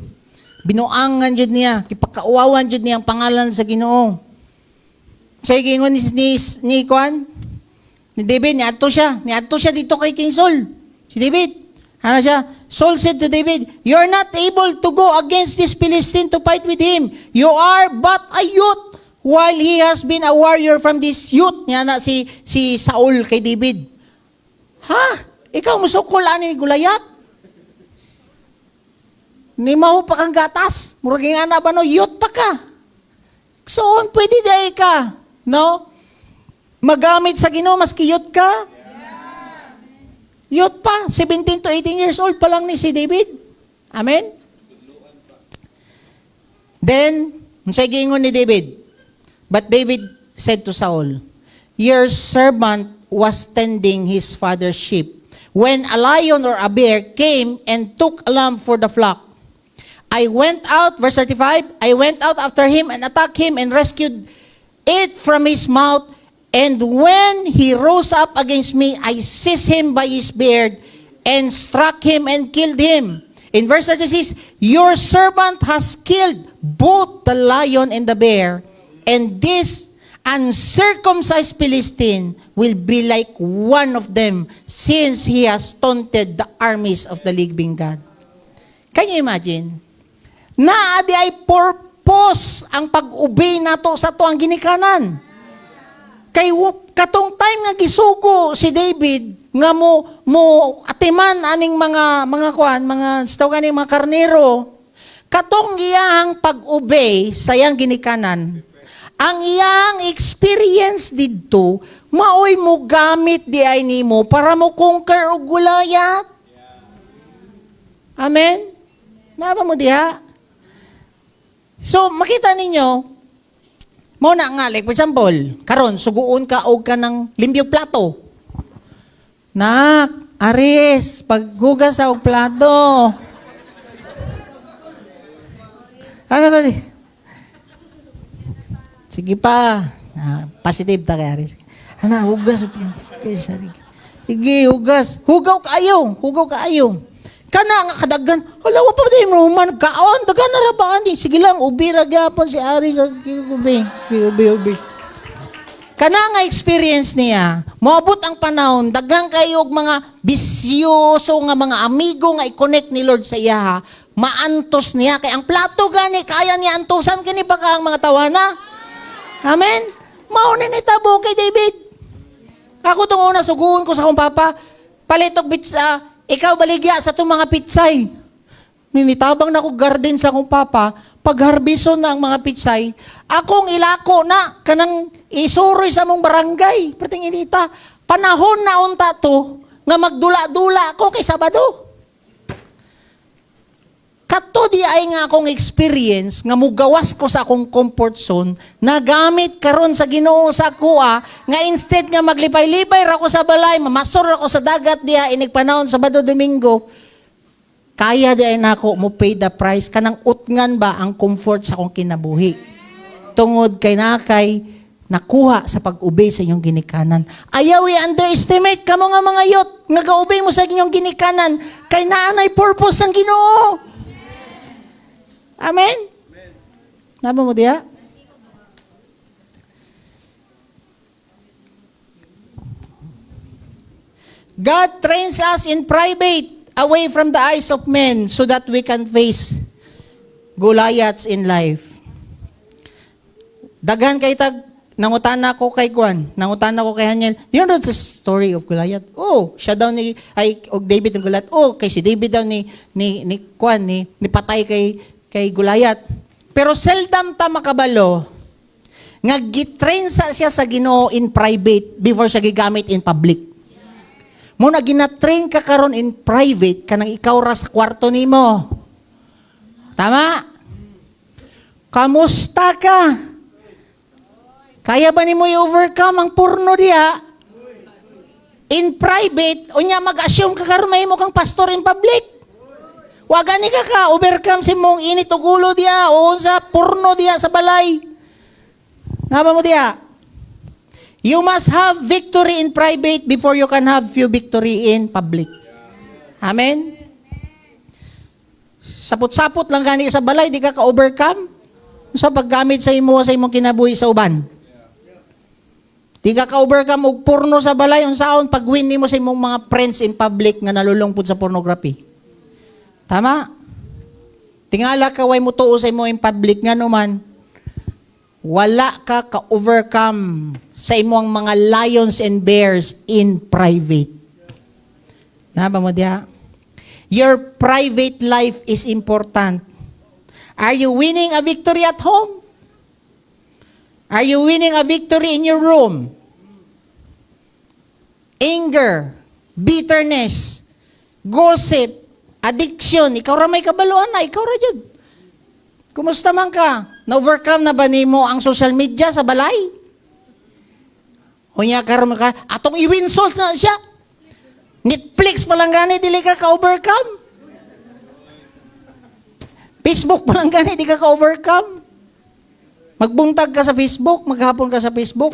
E: Binuangan jud niya, kipakauwawan jud niya ang pangalan sa Ginoo. Sige ingon ni Kwan, ni David, niadto siya dito kay King Saul. Si David, ano siya? Saul said to David, "You're not able to go against this Philistine to fight with him. You are but a youth, while he has been a warrior from this youth." Niya na si Saul kay David. Ha? Ikaw musukol ani ni Goliath? Ni mao pa kang gatas, murag nga na ba no, youth pa ka. So, pwede day ka, no? Magamit sa Ginoo maski youth ka. Youth pa, 17 to 18 years old pa lang ni si David. Amen? Then, unsay giingon ni David? But David said to Saul, "Your servant was tending his father's sheep, when a lion or a bear came and took a lamb for the flock. I went out, verse 35, I went out after him and attacked him and rescued it from his mouth. And when he rose up against me, I seized him by his beard and struck him and killed him. In verse 36, your servant has killed both the lion and the bear, and this uncircumcised Philistine will be like one of them, since he has taunted the armies of the living God. Can you imagine? Naadi ay purpose ang pag-obey nato sa to ang ginikanan. Kay katong time nga gisugo si David nga mo atiman aning mga kuan, mga kaning mga karnero, katong iyang pag-obey sa iyang ginikanan. Ang iyang experience didto maoy mo gamit di ay nimo para mo conquer og Goliath. Amen. Naba mo diha? So, makita ninyo, mo na nga, like for example, karon suguon ka og ka ng limbyog plato. Nak, Aris, paghugas sa og plato. Ano ba di? Sige pa. Positive ta kay Aris. Ana, hugas. Sige, hugas. Hugaw kaayo. Kana nga kadaggan, halawa pa din mo man kaon, dagan na ra ba ani? Sige lang, ubi ra gyapon si Ari sa ubi. Kana nga experience niya, moabot ang panahon, daghang kayo og mga bisyoso nga mga amigo nga i-connect ni Lord sa iya, maantos niya kay ang plato gani kaya niya antusan kini ba ka ang mga tawana? Amen. Mao ni nitabo kay David. Ako tong una suguon ko sa akong papa, palitok bitsa. Ikaw baligya sa itong mga pitsay. Ninitabang na ko garden sa akong papa, pagharbison na ang mga pitsay, akong ilako na, kanang isuroy sa mong barangay. Perting inita, panahon na unta to, nga magdula-dula ako kay Sabado. Kato di ay nga akong experience, nga mugawas ko sa akong comfort zone, nagamit karon sa Ginoo sa kuha, nga instead nga maglipay-lipay ra ko sa balay, mamasor ako sa dagat diha, inig panahon Sabado, Domingo, kaya di ay nako mo pay the price, kanang utngan ba ang comfort sa akong kinabuhi. Tungod kay nakay, nakuha sa pag-obey sa inyong ginikanan. Ayaw i-underestimate ka mo nga mga yot, nga ga-obey mo sa inyong ginikanan, kay naanay purpose ng Ginoo. Amen? Napa mo diya? God trains us in private, away from the eyes of men, so that we can face Goliaths in life. Daghan kay tag, nangutana ko kay Haniel, you know the story of Goliath? Oh, siya daw og David ng Goliath. Oh, kay si David daw ni patay kay Goliath. Pero seldom ta makabalo nga gitrain siya sa Ginoo in private before siya gigamit in public. Muna ginatrain ka karon in private kanang ikaw ra sa kwarto nimo. Tama? Kamusta ka? Kaya ba nimo i-overcome ang porno diha? In private, unya mag-assume ka karon mahimo kang pastor in public. Wa gani ka overcome si mong init og ulo diya o sa porno diya sa balay. Napa mo diya? You must have victory in private before you can have few victory in public. Amen? Sapot-sapot lang gani sa balay, di ka ka-overcome sa paggamit sa imong kinabuhi sa uban. Di ka ka-overcome og porno sa balay, unsaon pag-win nimo sa imong mga friends in public nga nalulungpod sa pornography. Tama? Tingala ka way mo tuo sa imo in public nga naman, wala ka ka-overcome sa imong mga lions and bears in private. Naba mo diya? Your private life is important. Are you winning a victory at home? Are you winning a victory in your room? Anger, bitterness, gossip, addiction, ikaw ra may kabaluan na, ikaw ra jud. Kumusta man ka? Na-overcome na ba nimo ang social media sa balay? O niya karon ka atong i-insult na siya. Netflix pa lang gani dili ka ka-overcome. Facebook pa lang gani di ka ka-overcome. Magbuntag ka sa Facebook, maghapon ka sa Facebook.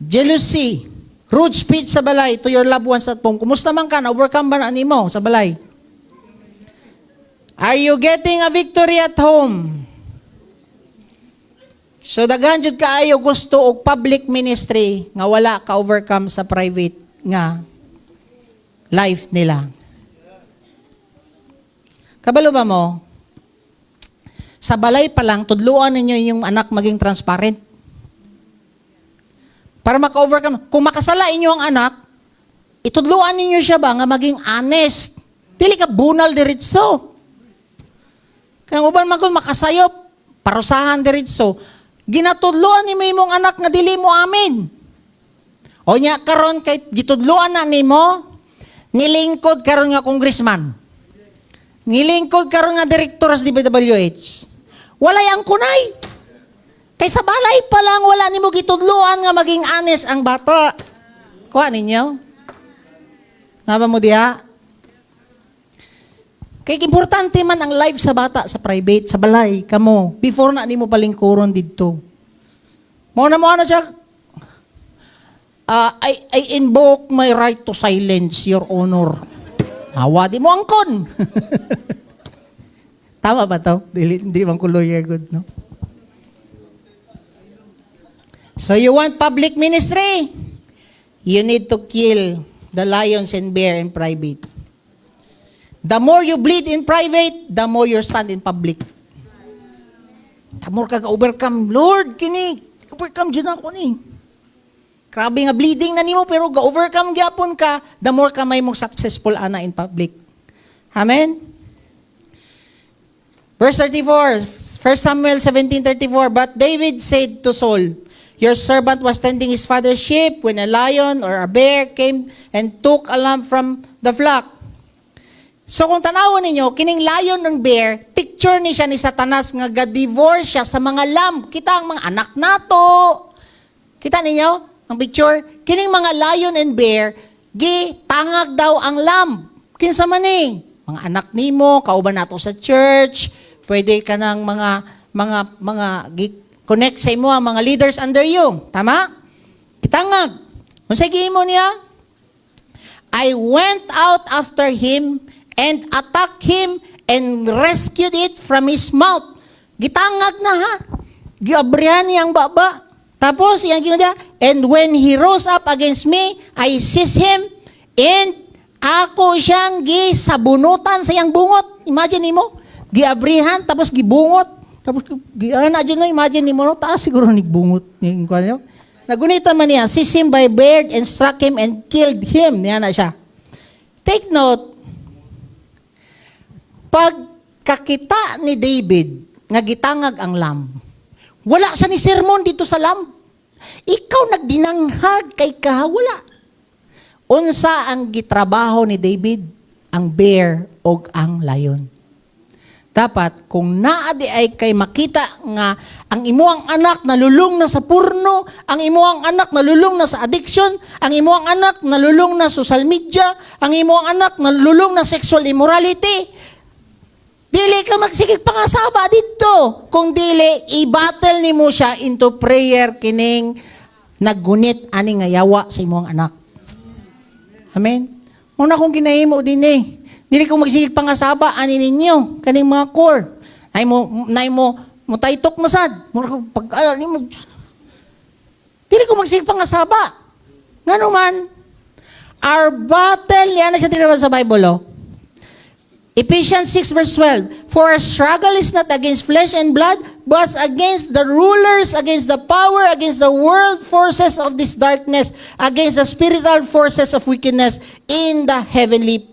E: Jealousy, rude speech sa balay to your loved ones at home. Kumusta man ka? Na-overcome ba na nimo sa balay? Are you getting a victory at home? So daghan jud kaayo gusto og public ministry nga wala ka overcome sa private nga life nila. Kabalo ba mo? Sa balay pa lang tudluan ninyo yung anak maging transparent. Para maka-overcome. Kung makasala inyo ang anak, itudluan ninyo siya ba nga maging honest. Dili ka bunal diretso. Kaya uban man kung makasayop, parusahan diretso. Ginatudluan ni mo imong anak nga dili mo amin. O nya karon kay gitudluan na nimo, nilingkod karon nga congressman. Nilingkod karon nga direktor sa DPWH. Walay ang kunay. Kay sa balay pa lang wala nimo gitudluan nga maging honest ang bata. Kuha ninyo? Naba mo diha? Kay importante man ang life sa bata sa private, sa balay, kamo. Before na nimo palingkuron didto. Mo na siya. I invoke my right to silence, Your Honor. Hawa di mo angkon. Tama ba to? Hindi man ko lawyer good, no? So you want public ministry? You need to kill the lions and bear in private. The more you bleed in private, the more you stand in public. The more ka overcome, Lord, kini, overcome dyan ako ni. Grabe nga bleeding na nimo pero ga-overcome gyapon ka, the more ka may mong successful ana in public. Amen? Verse 34, 1 Samuel 17:34, but David said to Saul, your servant was tending his father's sheep when a lion or a bear came and took a lamb from the flock. So kung tanawon ninyo, kining lion ng bear, picture ni siya ni Satanas nga ga-divorce siya sa mga lamb. Kita ang mga anak nato. Kita ninyo ang picture? Kining mga lion and bear, gitangag daw ang lamb. Kinsa man ni? Mga anak nimo, kauban nato sa church, pwede ka ng mga connect sa imo ang mga leaders under you. Tama? Kitangag. Unsay gihimo niya? I went out after him and attacked him and rescued it from his mouth. Gitangag na ha. Giabrihan niya ang baba. Tapos, yung ginawa, and when he rose up against me, I seized him and ako siyang gisabunutan sa iyang bungot. Imagine mo, giabrihan, tapos gibungot. Tapos, na imagine mo, no? Taas siguro nagbungot. Nagunita man niya, seized him by beard and struck him and killed him. Niya na siya. Take note, pagkakita ni David nga gitangag ang lamb, wala siya ni sermon dito sa lamb. Ikaw nagdinanghag kay kahawala. Unsa ang gitrabaho ni David? Ang bear o ang lion. Dapat, kung naadi ay kay makita nga ang imuang anak nalulung na sa porno, ang imuang anak nalulung na sa addiction, ang imuang anak nalulung na social media, ang imuang anak nalulung na sexual immorality, dili ka magsigig pangasaba dito. Kung dili, i-battle ni mo siya into prayer kining naggunit ani nga yawa sa imong anak. Amen? Muna kong ginahimo din eh. Dili ko magsigig pangasaba ani ninyo kaning mga core. Ay mo taytok na sad. Mura pag ni mo. Dili ko magsigig pangasaba. Ngano man our battle yan na siya tinawag sa Bible oh. Ephesians 6 verse 12, for our struggle is not against flesh and blood, but against the rulers, against the power, against the world forces of this darkness, against the spiritual forces of wickedness in the heavenly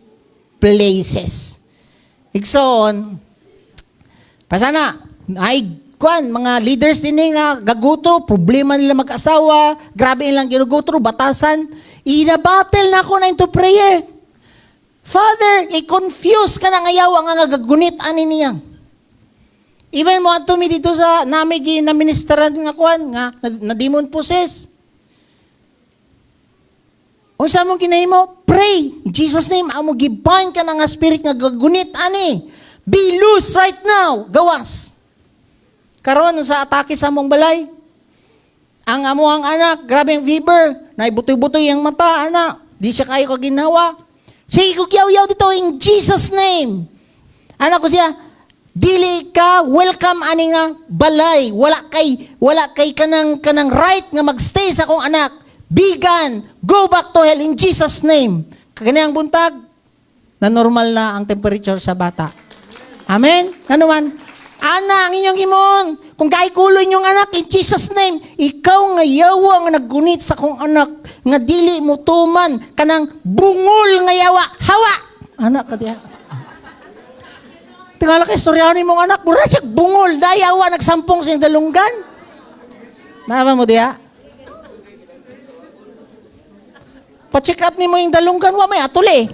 E: places. Igsoon, pasana, ay kuan, mga leaders din nga gagutro, problema nila mag-asawa, grabe ilang ginugutro, batasan, ina-battle na ako na into prayer. Father, i-confuse ka na ngayaw ang nagagunit ani niya. Even mo ato mi dito sa nami na ministeran nga kuan nga na demon possess. Unsa mong kinahimo? Pray. In Jesus name, amo gibind ka na nga spirit nga gagunit ani. Be loose right now. Gawas. Karon sa atake sa among balay. Ang amo ang anak, grabe ang fever. Naibutoy-butoy ang mata, anak. Di siya kayo kaginawa. Sige, kukyaw-yaw dito in Jesus name. Anak ko siya, dili ka welcome ani nga balay. Wala kay kanang right nga magstay sa akong anak. Bigan, go back to hell in Jesus name. Kagani buntag, na normal na ang temperature sa bata. Amen? Ano man? Ana, ang inyong imong, kung kaikulo inyong anak, in Jesus name, ikaw nga yawa nga naggunit sa kong anak, nga dili mo tuman, kanang bungol nga yawa, hawa! Anak ka diya. Tingala ka istoryahan mong anak, mura siya bungol, dayawa, nagsampong sa dalunggan. Napa mo diya? Pa-check up ni mo yung dalunggan, wa may atuli.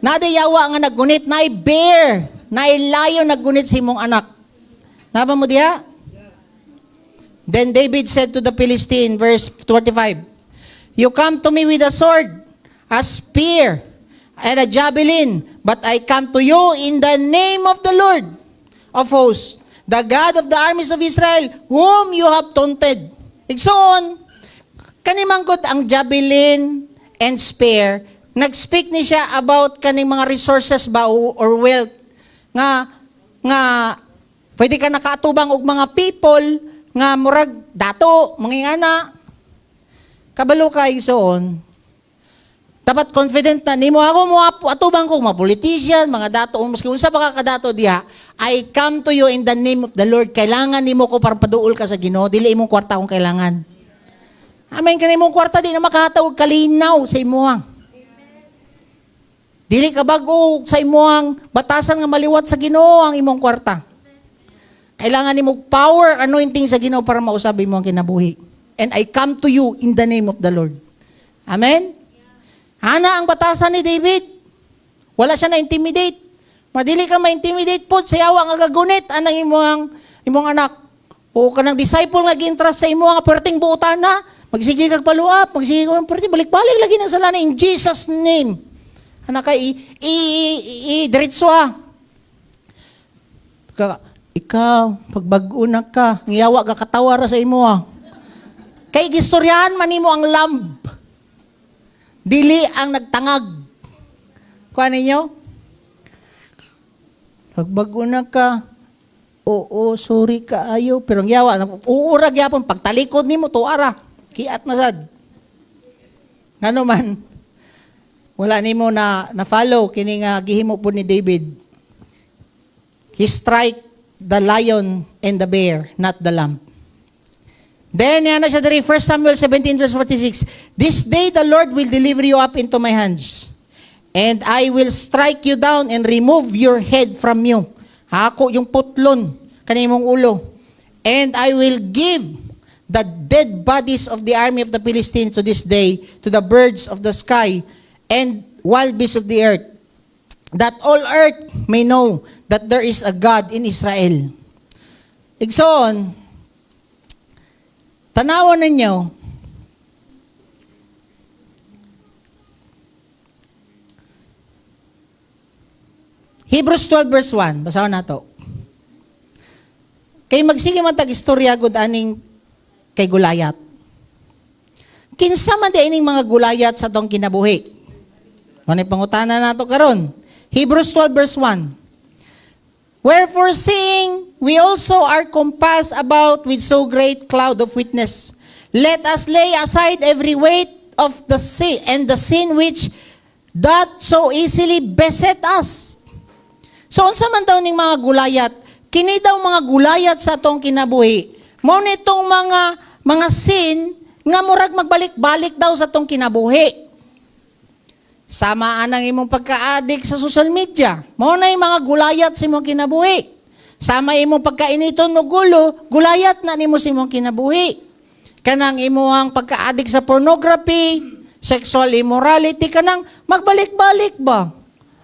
E: Nadayawa nga naggunit, na bear, na layo naggunit sa imong anak. Napa mo diha? Then David said to the Philistine, verse 25, you come to me with a sword, a spear, and a javelin, but I come to you in the name of the Lord of hosts, the God of the armies of Israel, whom you have taunted. Igsoon, kanimangkot ang javelin and spear, nag-speak ni siya about kaning mga resources ba or wealth nga pwede ka nakaatubang og mga people nga murag dato mangingana kabalo ka igsoon. Dapat confident na nimo ako mo atubang ko mga politician, mga dato maski unsa pa ka kadato diha. I come to you in the name of the Lord. Kailangan nimo ko para paduol ka sa Ginoo, dili imong kwarta kung kailangan. Amen kanay imong kwarta di na makahatag kalinaw sa imuhang. Dili ka bago sa imuhang batasan nga maliwat sa Ginoo ang imong kwarta. Kailangan nimo power anointing sa Ginoo para mausab mo ang kinabuhi. And I come to you in the name of the Lord. Amen? Ana ang batasan ni David. Wala siya na-intimidate. Madili ka ma-intimidate po sa yawa nga gagunit anang imong anak. O kanang disciple nga gi-entrust sa imo nga perting buutan na. Magsige kag paluap, magsige kag perting balik-balik lagi ng sala in Jesus name. Anak ka, diretso ikaw, pagbag-una ka, ngiyawa ka katawara sa imo Kay gistoryahan man nimo ang lamb. Dili ang nagtangag. Kuha ninyo? Pagbag-una ka, oo, sorry ka ayo, pero ngiyawa, uurag yapon, pagtalikod nimo, tuara, kiat na sad. Ngano man, wala nimo na follow kini nga gihimo po ni David. He strike the lion and the bear, not the lamb. Then yana siya diri 1 Samuel 17 verse 46. This day the Lord will deliver you up into my hands, and I will strike you down and remove your head from you. Ako yung putlon kanimong ulo. And I will give the dead bodies of the army of the Philistines to this day to the birds of the sky and wild beasts of the earth, that all earth may know that there is a God in Israel. Igsoon, tanawan ninyo, Hebrews 12 verse 1, basahan nato. Kay magsige man tag-istorya gud aning kay Gulayat. Kinsa man di ining mga Gulayat sa tong kinabuhi? Ano pangutana nato karon? Hebrews 12 verse 1. Wherefore seeing we also are compassed about with so great cloud of witness, let us lay aside every weight of the sin and the sin which doth so easily beset us. So unsa man daw ning mga Gulayat? Kini daw mga Gulayat sa atong kinabuhi. Mao nitong mga sin nga murag magbalik-balik daw sa atong kinabuhi. Samaan ang imong pagka-addict sa social media. Mao na yung mga Gulayat sa imong kinabuhi. Sama imong pagkainiton o gulo, Gulayat na nimo sa imong kinabuhi. Kanang imong pagka-addict sa pornography, sexual immorality, kanang magbalik-balik ba?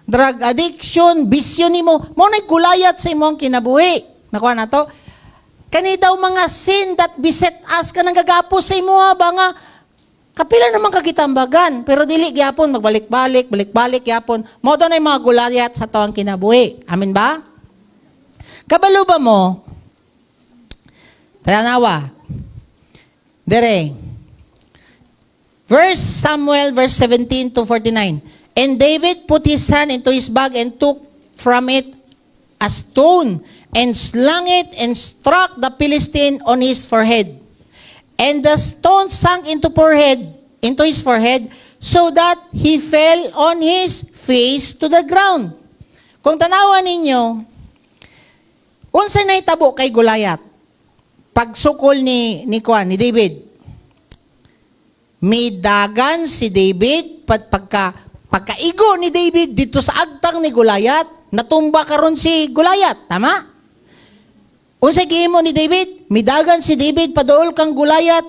E: drug addiction, bisyo nimo, mo na gulayat sa imong kinabuhi. Nakuha na to? Kani daw mga sin that beset us, kanang gagapos sa imo ba nga, kapila naman kagitambagan, pero dili gyapon magbalik-balik, balik-balik gyapon. Mo daw na yung mga gulayat sa tawang kinabuhi. Amin ba? Kabalo ba mo? Tanawa. Dere. Verse Samuel, verse 17 to 49. And David put his hand into his bag and took from it a stone and slung it and struck the Philistine on his forehead. And the stone sank into his forehead so that he fell on his face to the ground. Kung tanawan ninyo, unsay nahitabo kay Goliath? Pagsukol ni David. Midagan si David pagkaigo ni David dito sa agtang ni Goliath, natumba karon si Goliath, tama? Unsay gihimo ni David? Midagan si David paduol kang Goliath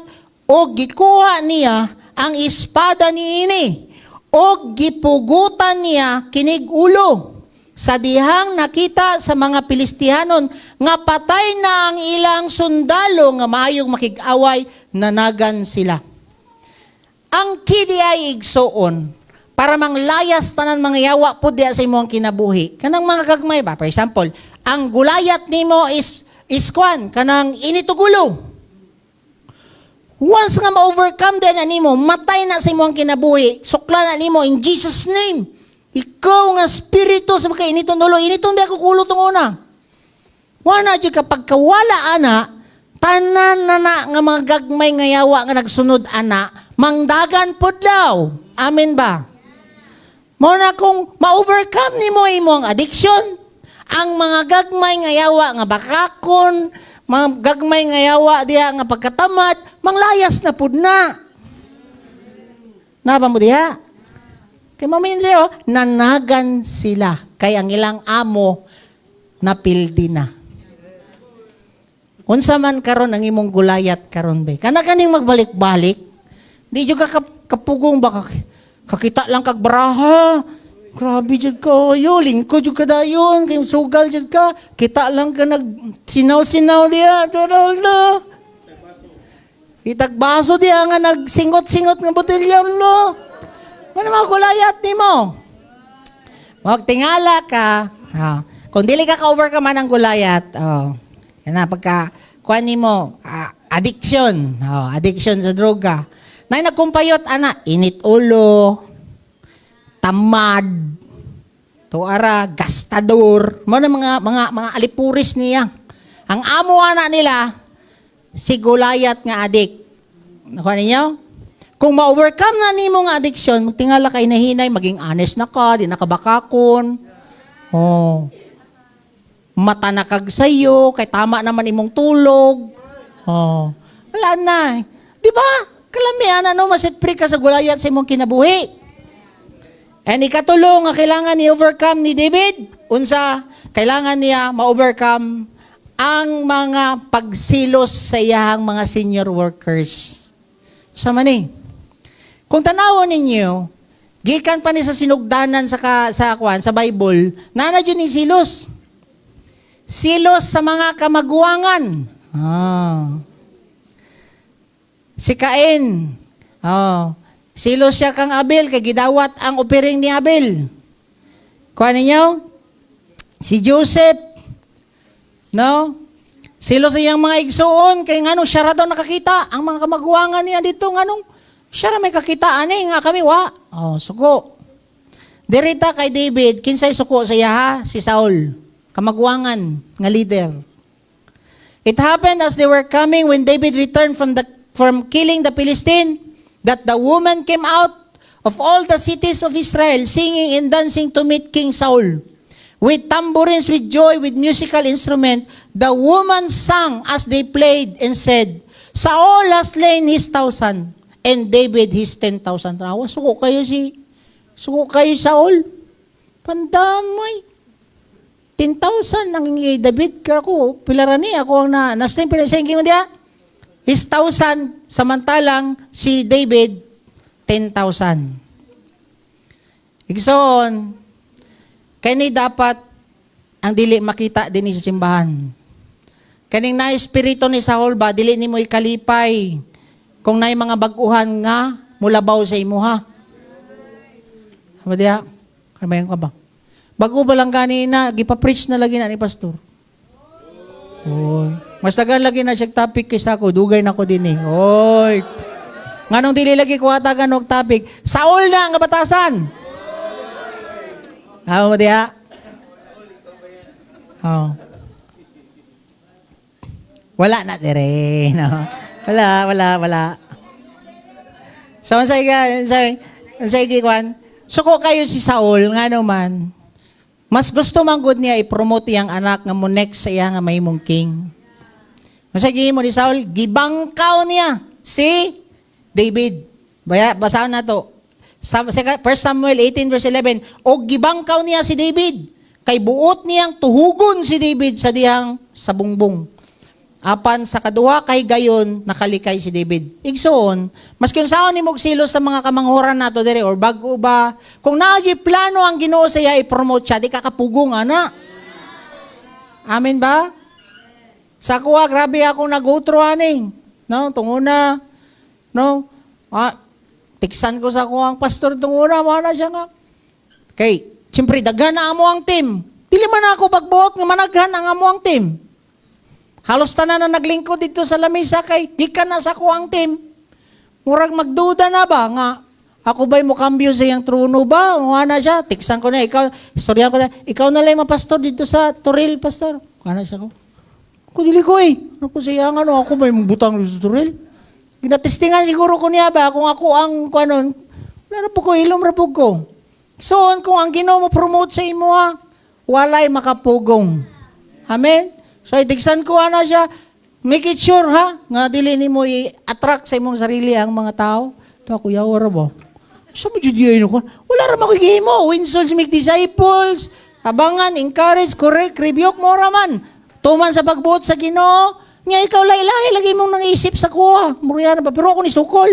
E: o gikuha niya ang espada niini o gipugutan niya kinig ulo sa dihang nakita sa mga Pilistihanon nga patay na ang ilang sundalo nga maayong makig-away, nanagan sila. Ang kidi ay igsoon para manglayas tanan mga yawa po diya sa imong kinabuhi. Kanang mga gagmay ba? For example, ang gulayat nimo is kwan, kanang initugulo. Once nga ma-overcome din na nimo, matay na sa imong kinabuhi, sukla na nimo in Jesus' name. Ikaw nga spirito sa mga initong dulo, initong di ako kulo itong una. Wana dyan kapag kawala ana, tanan na nga mga gagmay nga yawa nga nagsunod ana, mangdagan po daw. Amen ba? Muna kung ma-overcome ni mo imong addiction, ang mga gagmay nga yawa nga bakakon, mga gagmay nga yawa diya nga pagkatamad, manglayas na pud na. Naba mo diya? Kay mamindero, nanagan sila. Kay ang ilang amo, napildi na. Unsa man karon ang imong gulayat karon be. Kana kaning magbalik-balik, di jud ka kapugong baka kakita lang kag baraha. Grabe jud kayo, lingkod jud ka dayon, kay sugal jud ka. Kita lang ka nag sinaw-sinaw diya, doroldo. Itagbaso diya nga nagsingot-singot nga botelya lo. Ano mga gulayat ni mo? Huwag tingala ka. Kung dili ka ka-overcome ng gulayat, yan na, kuha ni mo, addiction. Addiction sa droga. Na nagkumpayot, init ulo, tamad, tuara, gastador, mga alipuris niya. Ang amo nila, si gulayat nga adik. Nakuha ninyo? Kung ma-overcome na ni mong addiction, magtingala kay nahinay, maging honest na ka, di nakabakakon. Mata na kag sayo, kay tama naman imong tulog. Wala na. Di ba? Kalamian, maset free ka sa gulayat sa imong kinabuhi. And ikatulong nga kailangan ni overcome ni David, unsa, kailangan niya ma-overcome ang mga pagsilos sa iyang mga senior workers. Sa mani. Kung tanawon ninyo, gikan pa ni sa sinugdanan sa Bible, nana dyan ni silos. Silos sa mga kamaguangan. Si Cain. Silos siya kang Abel, kay gidawat ang opiring ni Abel. Kuha ninyo? Si Joseph. No? Silos iyang mga igsuon, kay nga siya ra daw nakakita. Ang mga kamaguangan niya dito, siya na may kakitaan nga kami, suko. Dirita kay David, kinsay suko sa iya si Saul, kamaguangan nga leader. It happened as they were coming when David returned from killing the Philistine, that the woman came out of all the cities of Israel, singing and dancing to meet King Saul. With tambourines, with joy, with musical instrument, the woman sang as they played and said, Saul has slain his 1,000. And David his 10,000 tawa. Suko kayo Saul. Pandamay. 10,000 ang David ako. Pilarani ako ang na-stream pinasengking mo diya. His 1,000 samantalang si David 10,000. Igsoon, Kani dapat ang dili makita din sa simbahan. Kaning na espiritu ni Saul ba, dili nimo ikalipay kung naay mga baguhan nga mulabaw sa imuha. Sama diya? Kamayan ka ba? Bago ba lang kanina, gipa-preach na lagi na ni pastor. Oy. Mas tagal lagi na siya topic kaysa ako, dugay na ko din eh. Oy. Nganong dili lagi ko hatagan og topic? Saul na nga batasan. Ama mo diya? Oh. Wala na dire, no. Wala. So unsay gikuan? Suko kayo si Saul nga naman. Mas gusto man gud niya i-promote iyang anak nga mo next sa iya nga mahimong king. Unsay gihimo ni Saul? Gibangkaw niya si David. Basahan na to. 1 Samuel 18 verse 11. O gibangkaw niya si David. Kay buot niyang tuhugon si David sa dihang sabungbong. Apan sa kaduha kay gayon nakalikay si David. Igsoon, maski unsaon nimo silo sa mga kamanghuran nato dire or bago ba, kung naay plano ang Ginoo sa iya i-promote siya, di ka kapugong ana. Amen ba? Sa kuha, grabe ako nag-go through aning. No, tunguna, no, tiksan ko sa kuha ang pastor tunguna, mana siya nga. Kay, siyempre, daghan na amo ang team. Dili man ako pagbuot nga managhan ang amo ang team. Halos tanan na naglingkod dito sa lamesa kay gikan na sa kuang team. Murag magduda na ba nga ako ba'y mo kambyo sa iyang trono ba? O na siya, tiksan ko na, istorya ko na, ikaw na lang mapastor dito sa Toril, pastor. Kana siya ko. Ako dili ko eh. Ako siya nga no, ako ba'y butang sa Toril? Ginatestingan siguro ko niya ba, kung ako ang kanon, wala na po ko, ilom na po ko. So, kung ang Ginoo mo promote sa imo ha, walay makapugong. Amen? So, itigsan ko na siya, make it sure ha, nga dili ni mo i-attract sa imong sarili ang mga tao. Ito ako, yawara ba? Sa mo judiyayin ako? Wala rin makikihim mo. Win souls, make disciples, abangan, encourage, correct, rebuke mo raman. Tuman sa pagbuot sa Ginoo, nga ikaw lahi-lahi, lagi mong nangisip sa kuha. Muriya na ba? Pero ako ni sukol.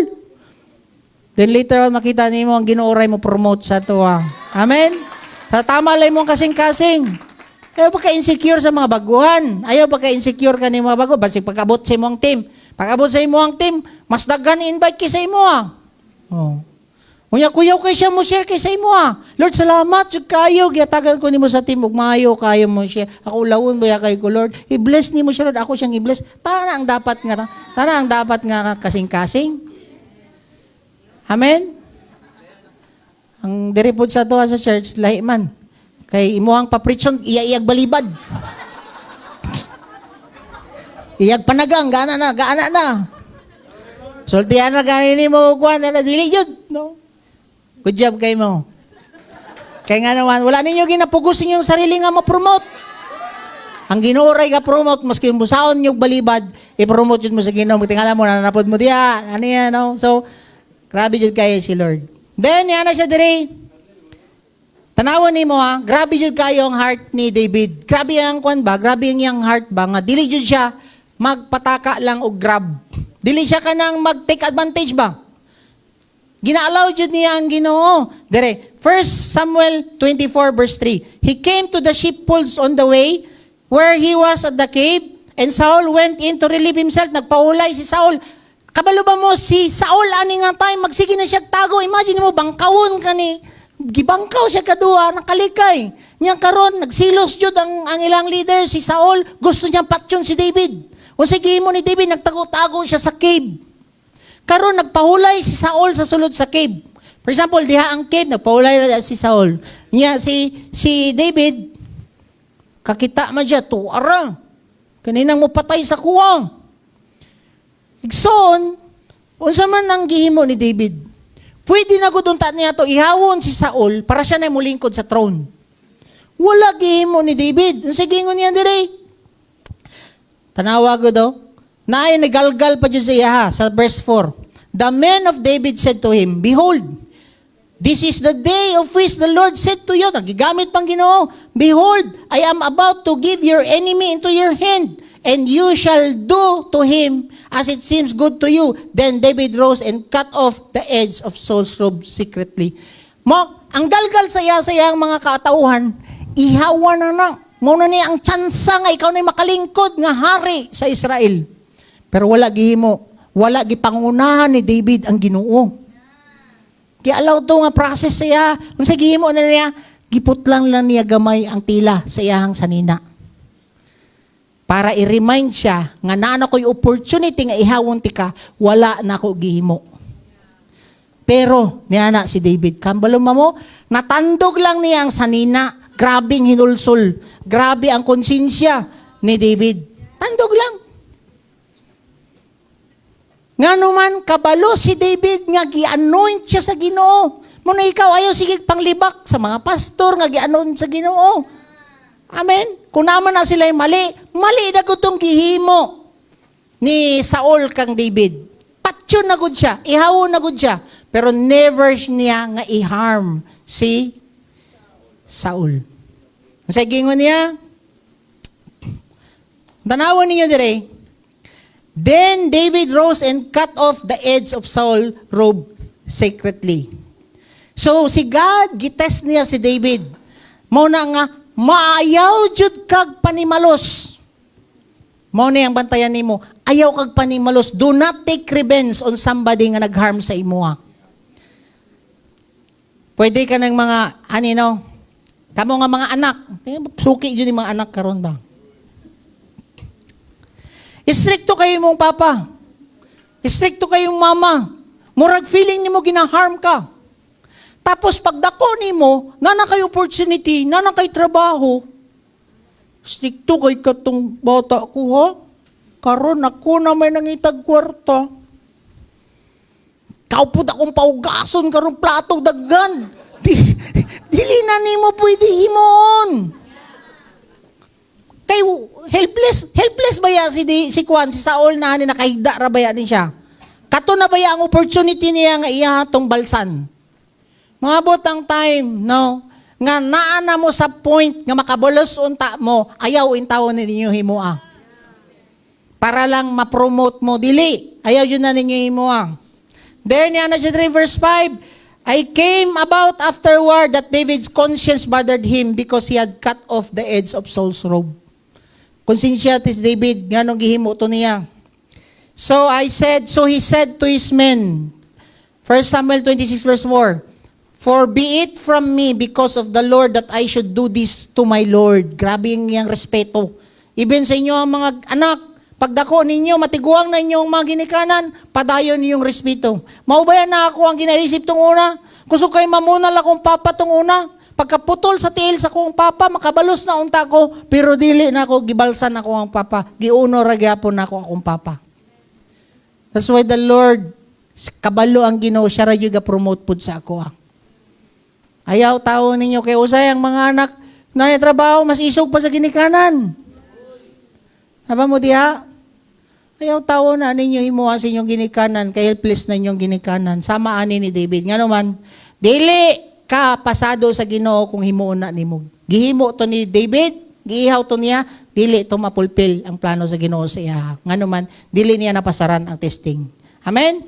E: Then later on, makita niyo ang Ginoo ray mo promote sa tuwa. Amen? Sa tama lang mong kasing-kasing. Ayaw pa ka-insecure sa mga baguhan. Ayaw pa ka-insecure ka ni mga bago. Basig pag-abot sa imo ang team. Pag-abot sa imo ang team, mas daghan invite kay sa imo ah. Oh. Kuyaw kay siya mo share kay sa imo ah. Lord, salamat jud kayo. Giyatagan ko nimo sa team ug maayo kayo mo share. Ako lawon baya kay ko Lord. I-bless nimo siya Lord. Ako siyang i-bless. Tana ang dapat nga kasing-kasing. Amen. Ang diri pod sa tuwa sa church lahi man. Kay imuhang papritsyon, iyag balibad. Iyag panagang, gaana na. Sultihan na ganini mo, kuhan na dili yun, no? Good job kay mo. Kaya nga naman, wala ninyo ginapugusin yung sarili nga ma-promote. Ang ginuoray ka promote, maski busaon yung balibad, i-promote yun mo sa Ginoo. Tingala mo, nanapod mo diya, ano yan, no? So, grabe yun kayo si Lord. Then, yan na siya dire. Tanawan ni mo ha, grabe yun kayo ang heart ni David. Grabe ang kwan ba? Grabe yung heart ba? Nga, dili yun siya magpataka lang o grab. Dili siya ka nang mag-take advantage ba? Gina-allow yun niya ang Ginoo. Dire, 1 Samuel 24 verse 3. He came to the sheepfolds on the way where he was at the cave, and Saul went in to relieve himself. Nagpaulay si Saul. Kabalo ba mo, si Saul, ani nga time, magsige na siya tago. Imagine mo, bangkawon ka ni gibangkaw siya kadua, nakalikay. Niya karon nagsilos jud ang ilang leader si Saul, gusto niya patyon si David. O sige mo ni David nagtago-tago siya sa cave. Karon nagpahulay si Saul sa sulod sa cave. For example, diha ang cave nagpahulay si Saul. Niya si David kakita man siya tuara. Kaninang mopatay sa kuwang. Igsoon, unsa man ang gihimo ni David? Pwede na gudunta niya to ihawon si Saul para siya na mulingkod sa throne. Wala gihimo ni David. Ang sigingon niya dire. Tanawa ko do. Naay nagalgal pa dyan sa iya sa verse 4. The men of David said to him, Behold, this is the day of which the Lord said to you. Nagigamit pang Ginoo. Behold, I am about to give your enemy into your hand, and you shall do to him as it seems good to you. Then David rose and cut off the edge of Saul's robe secretly. Mo, ang galgal sa iyang mga katauhan, ihawa na. Muna niya ang tsansa nga ikaw na makalingkod nga hari sa Israel. Pero wala gihimo. Wala gipangunahan ni David ang Ginoo. Kaya alaw to nga process siya. Kung sa gihimo na niya, giputlang lang niya gamay ang tila sa iyahang sanina. Para i-remind siya nga naa ko'y opportunity nga ihawon ti ka, wala na ko gihimo. Pero, niya na si David, kambalo mo, natandog lang niya ang sanina, grabing hinulsol, grabe ang konsensya ni David. Tandog lang. Nga naman, kabalo si David nga gi-anoint siya sa Ginoo. Muna ikaw, ayaw sige panglibak sa mga pastor nga gi-anoint sa Ginoo. Amen? Kung naman na sila'y mali, mali na gutong gihimo ni Saul kang David. Patyon na gud siya, ihawo na gud siya. Pero never niya nga i-harm si Saul. Sa gingon niya, tanawan niyo dire, then David rose and cut off the edge of Saul's robe secretly. So, si God, gitest niya si David. Muna nga, maayaw jud kag panimalos. Mao na ang bantayan nimo, ayaw kag panimalos. Do not take revenge on somebody nga nagharm sa imo. Pwede ka ng mga, kamo nga mga anak. Suki yun yung mga anak karon ba? Istrikto kayo mong papa. Istrikto kayong mama. Murag feeling nimo ginaharm ka. Tapos pagdako nimo, nana kay opportunity, nana kay trabaho. Istrikto kay katong bata ko ha. Karon ako na may nangitag kwarta. Kaupod akong paugason karong plato daggan. Dili na nimo pwede himon. Kay helpless ba ya si Kwan, si Saul na nakahigda ra ba ya ni siya. Kato na ba ya ang opportunity niya nga iya tong balsan. Maabot ang time, no? Nga naa na mo sa point nga makabulos unta mo, ayaw intawon ninyo himoa. Para lang ma-promote mo dili. Ayaw yun na ninyo himoa. There niya na siya verse 5, I came about afterward that David's conscience bothered him because he had cut off the edge of Saul's robe. Konsensya tis David, nga nung gihimo to niya. So he said to his men, 1 Samuel 26 verse 4, for be it from me because of the Lord that I should do this to my Lord. Grabe yung respeto. Even sa inyo ang mga anak, pagdako ninyo, matiguang na inyong mga ginikanan, padayon ninyong respeto. Maubayan na ako ang ginaisip tong una. Gusto kayo mamunal akong papa tong una. Pagkaputol sa tiil sa kong papa, makabalos na unta ko, pero dili na ako, gibalsan ako ang papa. Giuno ragyapon na ako akong papa. That's why the Lord, kabalo ang Ginoo, siya radyo ga-promote po sa ako. Ayaw tao ninyo kay usay ang mga anak na trabaho, mas isog pa sa ginikanan. Haba mo diha? Ayaw tao na ninyo himuha sa inyong ginikanan, kay helpless na inyong ginikanan. Sama ani ni David. Nga naman, dili ka pasado sa Ginoo kung himuon na nimo. Gihimo to ni David, giihaw to niya, dili to mapulpil ang plano sa Ginoo sa iya. Nga naman, dili niya napasaran ang testing. Amen?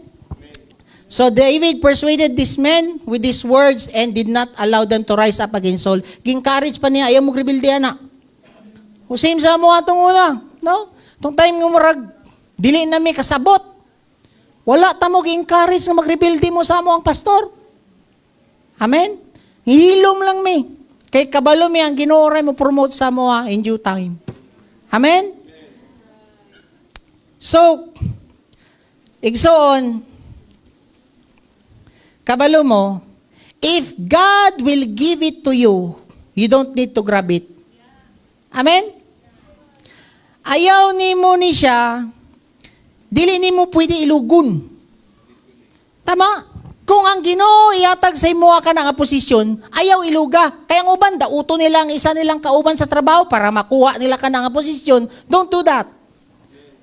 E: So David persuaded these men with these words and did not allow them to rise up against Saul. Ging-courage pa niya, ayaw mo rebelde ana. Same sa mo atong una. No? Itong time nga marag, dili na may kasabot. Wala ta mo gi-encourage na mag-rebelde mo sa mo ang pastor. Amen? Hilom lang mi. Kay kabalo mi ang Ginoo ray mo promote sa mo in due time. Amen? So, igsoon, kabalo mo, if God will give it to you, you don't need to grab it. Amen? Ayaw nimo ni siya, dili nimo pwede ilugun. Tama? Kung ang Ginoo iatag sa imo ka nga posisyon, ayaw iluga. Kaya ang uban, dauto nila ang isa nilang kauban sa trabaho para makuha nila ka nga posisyon. Don't do that.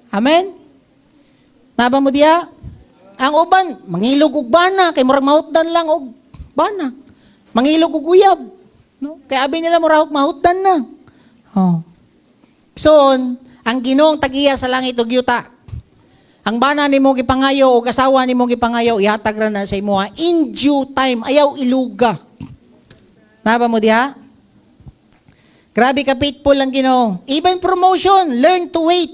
E: Amen? Naba mo diya? Ang uban, mangilog og bana, kay murag mahutdan lang og bana. Mangilog og uyab. No? Kaya abi nila murag mahutdan na. Oh. So, ang Ginoong tagiya sa langit ug yuta. Ang bana nimo gipangayo o asawa nimo gipangayo ihatag ra na sa imo in due time, ayaw iluga. Naba mo diha? Grabe ka faithful ang Ginoo. Even promotion, learn to wait.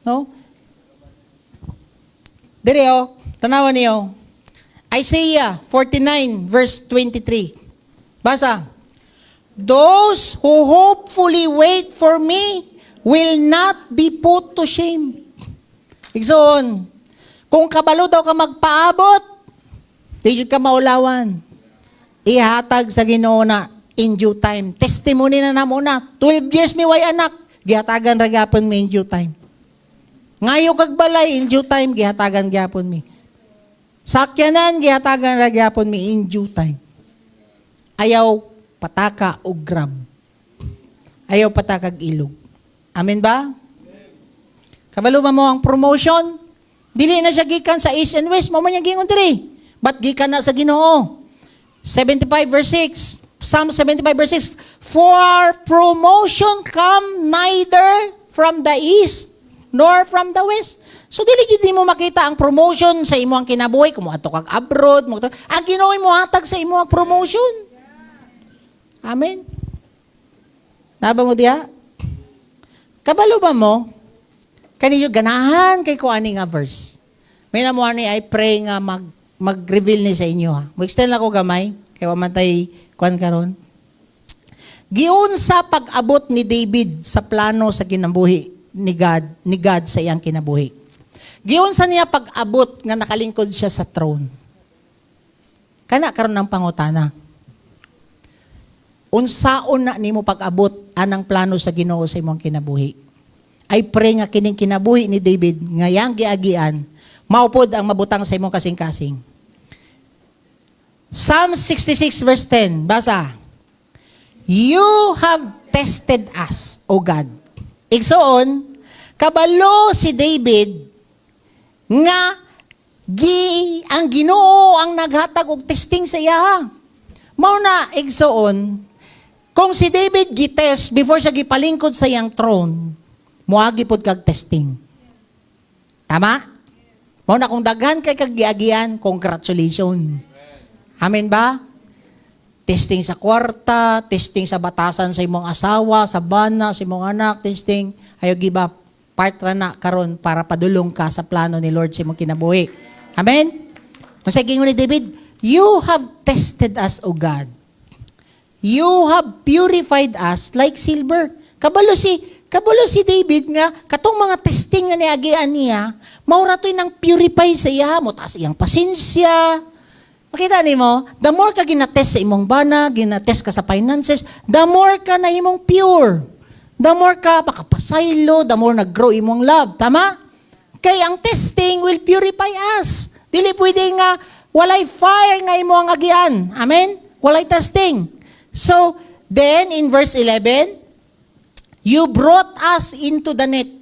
E: No? Dire tanawan niyo. Isaiah 49 verse 23. Basa. Those who hopefully wait for me will not be put to shame. Igsoon, kung kabalo daw ka magpaabot, di jud ka maulawan. Ihatag sa Ginoo na in due time. Testimony na namo na. 12 years mi way anak, gihatagan ra gyapon mi in due time. Ngayo kag balay in due time gihatagan gyapon mi. Sakyanan gihatagan ra gyapon mi in due time. Ayaw pataka og grab. Ayaw patakag ilog. Amen ba? Kabalo ba mo ang promotion? Dili na siya gikan sa east and west, mo man yang gingon diri. But gikan na sa Ginoo. 75 verse 6. Psalm 75 verse 6. For promotion come neither from the east nor from the west. So dili jud mo makita ang promotion sa imong kinabuhi kung moadto kag abroad, mo ang Ginoo mo hatag sa imong promotion. Amen. Naba mo diha? Kabalo ba mo? Kaniyo ganahan kay ko ani nga verse. May namo ani I pray nga mag-reveal ni sa inyo ha. Mo-extend ako gamay kay wa man tay kuan karon. Giunsa pag-abot ni David sa plano sa kinabuhi ni God sa iyang kinabuhi. Giunsa niya pag-abot nga nakalingkod siya sa throne. Kana karon ng pangutana. Unsaon na nimo pag-abot anang plano sa Ginoo sa imong kinabuhi? I pray nga kining kinabuhi ni David nga yang giagian maupod ang mabutang sa imong kasing-kasing. Psalm 66 verse 10, basa. You have tested us, O God. Igsoon, kabalo si David nga ang Ginoo ang naghatag og testing sa iya. Mao na igsoon, kung si David gitest before siya gipalingkod sa iyang throne, muagi pod kag testing. Tama? Mao na kung daghan kay kag giagian, congratulations. Amen ba? Testing sa kwarta, testing sa batasan sa imong asawa, sa bana, sa imong anak, testing. Ayaw giba, part ra na karon para padulong ka sa plano ni Lord sa imong kinabuhi. Amen? Kung sa gingon ni David, you have tested us, O God. You have purified us like silver. Kabalo si David nga, katong mga testing nga niagian niya, maura to'y nang purify sa iya, mo taas iyang pasensya. Makita ni mo, the more ka ginatest sa imong bana, ginatest ka sa finances, the more ka na imong pure. The more ka makapasaylo, the more nag-grow imong love. Tama? Kaya ang testing will purify us. Dili pwede nga, walay fire nga imong agian. Amen? Walay testing. So, then in verse 11, you brought us into the net.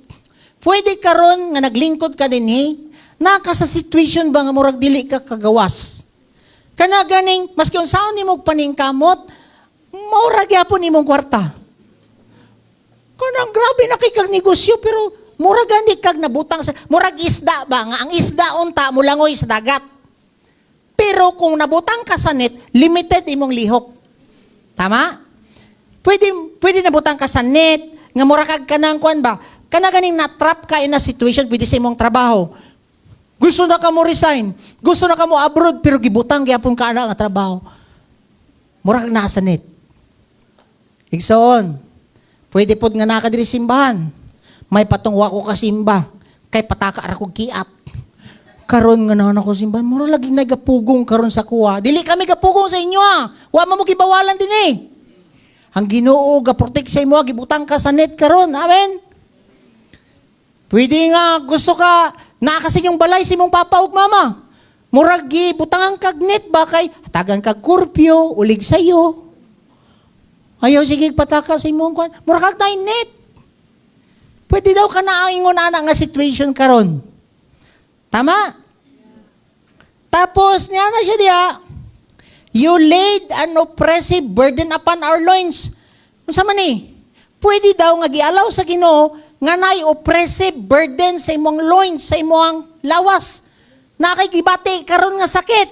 E: Pwede karon nga naglingkod ka dinhi, naka sa situation ba nga murag dili ka kagawas. Kana ganing maski unsaon nimo paningkamot, murag gyapon imong kwarta. Kanang grabe na kay kag negosyo pero murag gani kag nabutang sa murag isda ba nga ang isda unta mulangoy sa dagat. Pero kung nabutang ka sa net, limited imong lihok. Tama? Pwede nabutang ka sa net, nga mura kag kanang kuan ba? Kana ganing na-trap ka in a situation pwede sa imong trabaho. Gusto na ka mo resign, gusto na ka mo abroad pero gibutang gyapon ka ana nga trabaho. Mura kag naa sa net. Igsoon. Pwede pod nga naka diri simbahan. May patungwa ko ka simba kay pataka ra kog kiat. Karon nga na ako simbahan, mura lagi nagapugong karon sa kuha. Dili kami gapugong sa inyo ha. Wa mo gibawalan din eh. Ang Ginoo ga-protect sa imo, gibutang ka sa net karon. Amen. Pwede nga gusto ka nakasing yung balay sa imong papa ug mama. Murag gibutangan kag net ba kay tagan kag kurpyo ulig sayo. Ayaw sige pataka sa imong kuan. Murag kag tay net. Pwede daw ka na ingon ana nga situation karon. Tama? Tapos niya na siya diya. You laid an oppressive burden upon our loins. Unsa man ni? Pwede daw nga gialaw sa Ginoo nga nay oppressive burden sa imong loins, sa imong lawas. Na kay gibati karon nga sakit.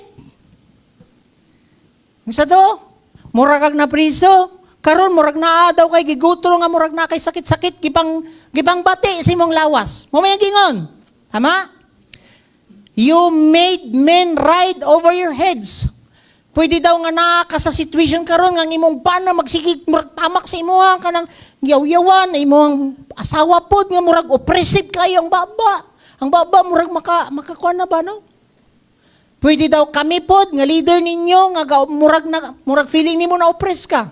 E: Unsa do? Mura kag na priso, Karon murag naa daw kay gigutro nga murag na kay sakit-sakit gibang bati sa imong lawas. Mo may gingon. Tama? You made men ride over your heads. Pwede daw nga naa ka sa situation karon nga imong pana magsigig murag tamak sa imuha kanang yaw-yawan imong asawa pod nga murag oppressive kayo ang baba. Ang baba murag makakuan na ba no? Pwede daw kami pod nga leader ninyo nga murag feeling nimo na oppress ka.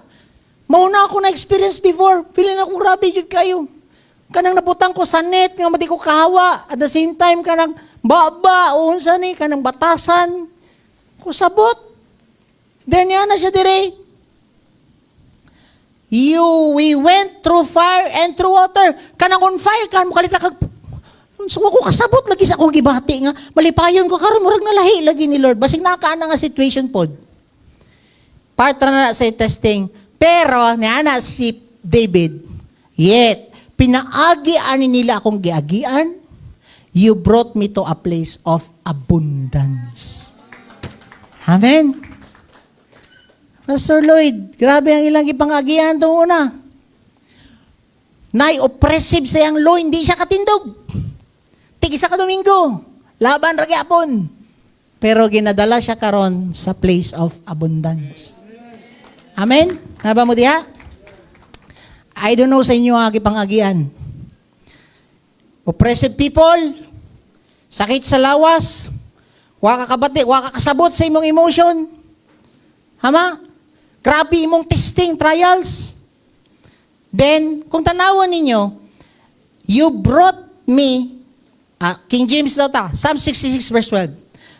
E: Mauna ako na experience before. Feeling ako grabe jud kayo. Kanang naputang ko sa net nga madi ko kahawa. At the same time kanang baba o unsa ni kanang batasan. Kusabot. Then yan na siya dire. We went through fire and through water. Kanang on fire kan mo kalita kag so ako kasabot lagi sa akong gibati nga malipayon ko karon murag nalahi lagi ni Lord. Basig nakaana nga situation pod. Part na sa testing. Pero, niana si David, yet, pinaagian nila akong giagian, you brought me to a place of abundance. Amen? Pastor Lloyd, grabe ang ilang ipangagian doon una. Oppressive sa yang law, hindi siya katindog. Tig-isa ka Domingo, laban ragi apon. Pero ginadala siya karon sa place of abundance. Amen? Naba mo diha? I don't know sa inyo ang pangagian. Oppressive people, sakit sa lawas, waka kabati, waka kasabot sa imong emotion. Hama? Grabe imong testing, trials. Then, kung tanawon ninyo, you brought me, King James daw ta, Psalm 66 verse 12.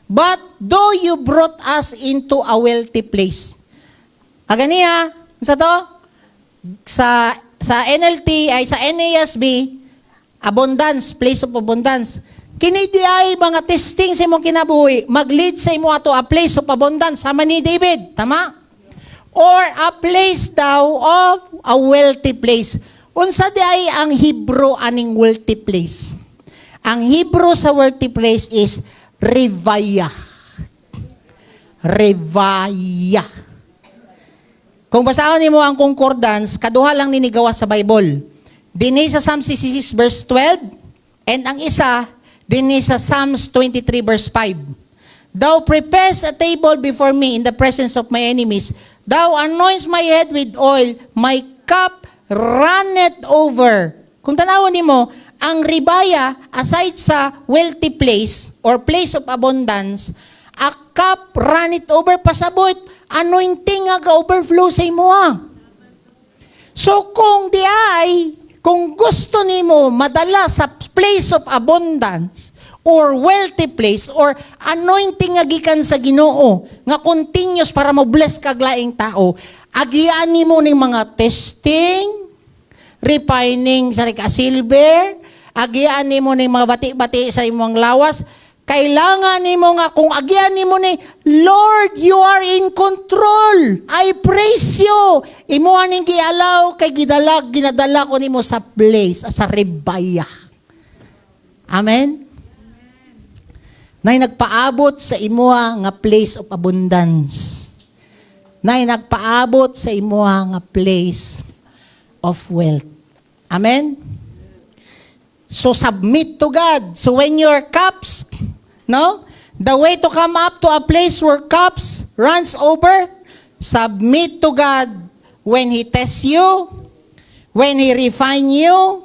E: But though you brought us into a wealthy place, Aganiya, sa to? Sa NLT, ay sa NASB, abundance, place of abundance. Kini di ay mga testing sa imong kinabuhi, mag-lead sa imo ato a place of abundance, sama ni David, tama? Or a place daw of a wealthy place. Unsa di ay ang Hebrew aning wealthy place? Ang Hebrew sa wealthy place is revaya. Revaya. Kung basahon nimo ang concordance, kaduha lang ninigawas sa Bible. Dinhi sa Psalm 66 verse 12, and ang isa, dinhi sa Psalms 23 verse 5. Thou preparest a table before me in the presence of my enemies. Thou anoints my head with oil, my cup runneth over. Kung tanawon nimo, ang ribaya, aside sa wealthy place or place of abundance, a cup runneth over pasabot, anointing nga ga-overflow sa imo. So kung kung gusto nimo madala sa place of abundance or wealthy place or anointing nga gikan sa Ginoo nga continuous para mo-bless kag laing tao, agian nimo ning mga testing, refining sa silver, agian nimo ning mga bati-bati sa imong lawas. Kailangan nimo nga kung agyan nimo ni Lord, you are in control. I praise you. Imo aning gialaw kay ginadala ko nimo sa place, sa ribaya. Amen. Nay nagpaabot sa imuha nga place of abundance. Nay nagpaabot sa imuha nga place of wealth. Amen. So submit to God. So when your cups, no? The way to come up to a place where cups runs over, submit to God when He tests you, when He refine you,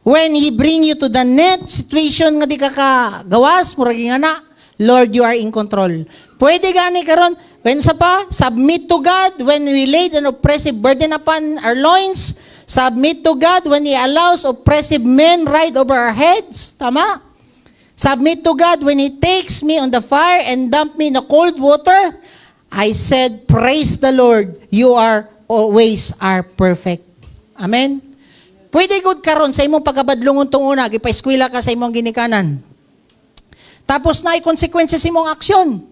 E: when He bring you to the net situation nga di ka kagawas, murag nga na, Lord, you are in control. Pwede gani karon, when sa pa, submit to God when we laid an oppressive burden upon our loins, submit to God when He allows oppressive men ride over our heads. Tama? Submit to God when He takes me on the fire and dump me in the cold water. I said, praise the Lord. You are always perfect. Amen? Pwede good karon sa imong pagkabadlungon tong una, gipa-eskwela ka sa imong ginikanan. Tapos na consequences sa imong aksyon.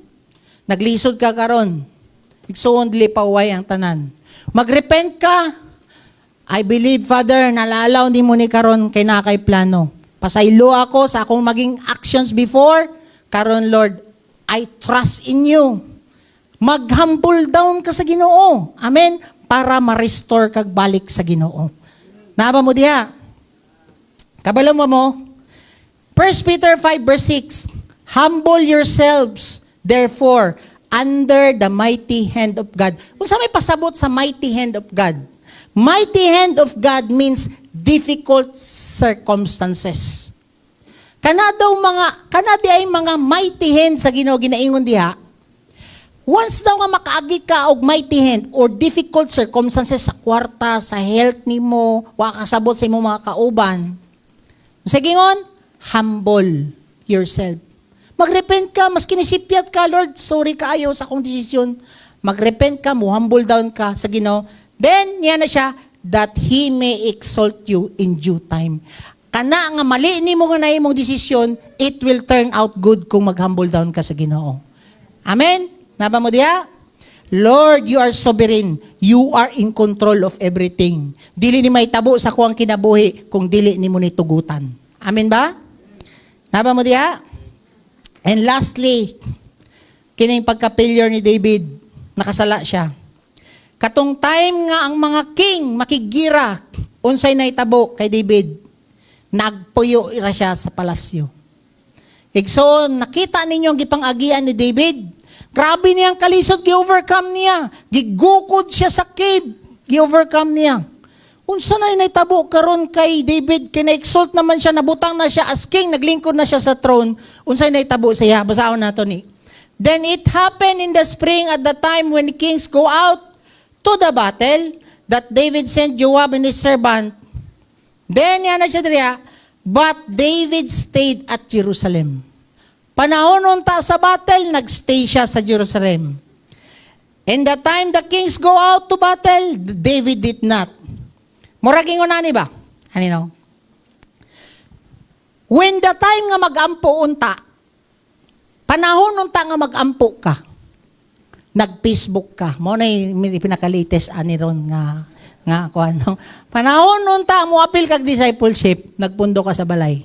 E: Naglisod ka karon. Igsuon dili paway ang tanan. Magrepent ka. I believe, Father, nalalaw ni mo ni karon kay na kay plano. Pasaylo ako sa akong maging actions before. Karon, Lord, I trust in you. Mag-humble down ka sa Ginoo. Amen? para ma-restore kag balik sa Ginoo. Naba mo diha? Kabalo mo? 1 Peter 5 verse 6, humble yourselves, therefore, under the mighty hand of God. Kung sa may pasabot sa mighty hand of God, mighty hand of God means difficult circumstances. Kana di ay mga mighty hand sa Ginoo ginaingon diha. Once daw nga makaagi ka og mighty hand or difficult circumstances sa kwarta, sa health nimo, wa kasabot sa imong mga kauban. Sa gingon, humble yourself. Magrepent ka, mas kinisipyat ka, Lord, sorry kaayo sa akong desisyon. Magrepent ka, humble down ka sa Ginoo. Then, yan na siya, that He may exalt you in due time. Kana nga mali ni mo nga na imong desisyon, it will turn out good kung mag-humble down ka sa Ginoo. Amen? Naba mo diha? Lord, you are sovereign. You are in control of everything. Dili ni may tabo sa kuang kinabuhi kung dili ni mo nitugutan. Amen ba? Naba mo diha? And lastly, kining pagka-failure ni David, nakasala siya. Katong time nga ang mga king makigira, unsay naitabo kay David, nagpuyo ra siya sa palasyo. So, nakita ninyo ang gipang-agian ni David. Grabe niyang kalisod, gi-overcome niya. Gigukod siya sa cave, gi-overcome niya. Unsa na naitabo karon kay David, kina-exalt naman siya, nabutang na siya as king, naglingkod na siya sa throne. Unsay naitabo siya? Basahon nato ni. Then it happened in the spring at the time when the kings go out to the battle, that David sent Joab and his servant. Then yan na siya diriya, but David stayed at Jerusalem. Panahon unta sa battle, nagstay siya sa Jerusalem. And the time the kings go out to battle, David did not. Murag ingon ani ba? Anino? When the time nga mag-ampo unta, panahon unta nga mag-ampo ka, nag-Facebook ka. Mo na pinaka-latest ani ron nga ako ano. Panahon unta mo apil kag discipleship, nagpundo ka sa balay.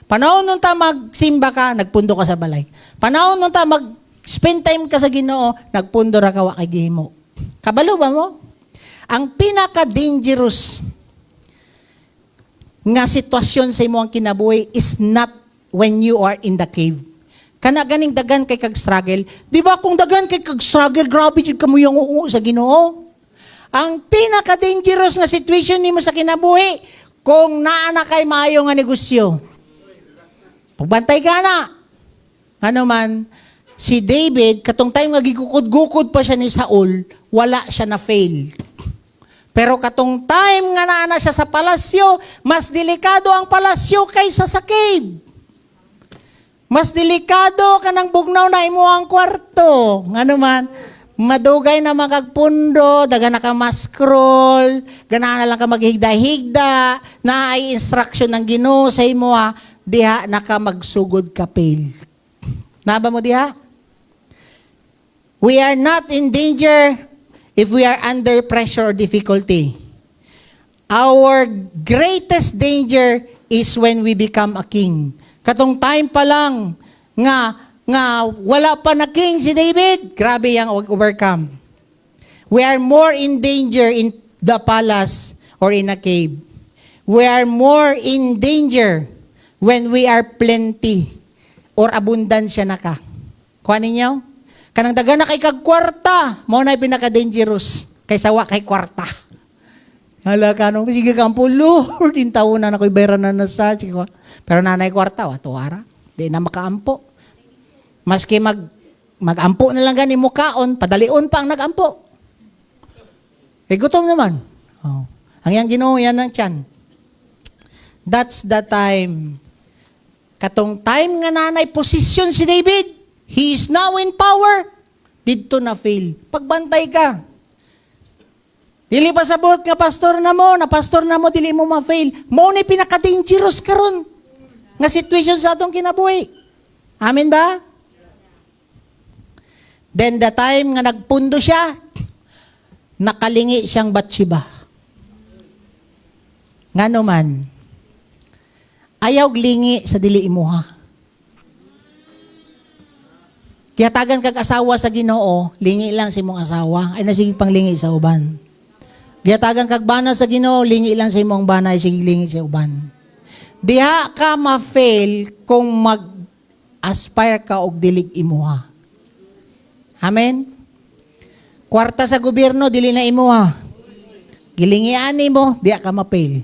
E: Panahon nung ta magsimba ka, nagpundo ka sa balay. Panahon nung ta mag-spend time ka sa Ginoo, nagpundo ra ka wa kay gihimo. Kabalo ba mo? Ang pinaka-dangerous nga sitwasyon sa imo ang kinabuhi is not when you are in the cave. Kana ganing dagan kay kag struggle. Di ba kung dagan kay kag struggle, grabe jud kamo yung uo sa Ginoo. Ang pinaka-dangerous nga situation nimo sa kinabuhi kung naa na kay maayo nga negosyo. Pagbantay ka na. Ano man, si David, katong time nga gigukod-gukod pa siya ni Saul, wala siya na fail. Pero katong time nga naana siya sa palasyo, mas delikado ang palasyo kaysa sa cave. Mas delikado ka ng bugnaw na imo ang kwarto. Ano man, madugay na magagpundo, daga na ka mascroll, gana na lang ka maghigda-higda, na ay instruction ng Ginoo sa imo diha naka magsugod ka fail. Naba mo diha? We are not in danger if we are under pressure or difficulty. Our greatest danger is when we become a king. Katong time pa lang nga wala pa na king si David, grabe yang overcome. We are more in danger in the palace or in a cave. We are more in danger when we are plenty or abundansya na ka. Kuha ninyo? Kanang daga na kay kag kwarta, mo na pinaka-dangerous kaysa wa kay kwarta. Hala ka no, sige kampo, Lord, in taon na ako'y bayaran na sa, pero nanay kwarta, tuwara, di na makaampo. Maski mag-ampo na lang gani mukaon, padalion pa ang nag-ampo. Gutom naman. Oh. Ang yang Ginoo, yan ang tiyan. That's the time. Katong time nga nanay posisyon si David, he is now in power, dito na fail. Pagbantay ka. Dili pa sabot nga pastor na mo, dili mo ma-fail. Mo ni pinaka-dangerous karon nga situation sa atong kinabuhi. Amen ba? Then the time nga nagpundo siya, nakalingi siyang Bathsheba. Ngano man, ayaw glingi sa dili imuha. Kaya tagan kag asawa sa Ginoo, lingi lang si mong asawa, ay nasige pang lingi sa uban. Giyatagan kag bana sa Ginoo, lingi lang sa imong banay, sige lingi sa uban. Diha ka ma-fail kung mag-aspire ka og dilig imuha. Amen? Kwarta sa gobyerno, dili na imuha. Gilingian mo, diha ka ma-fail.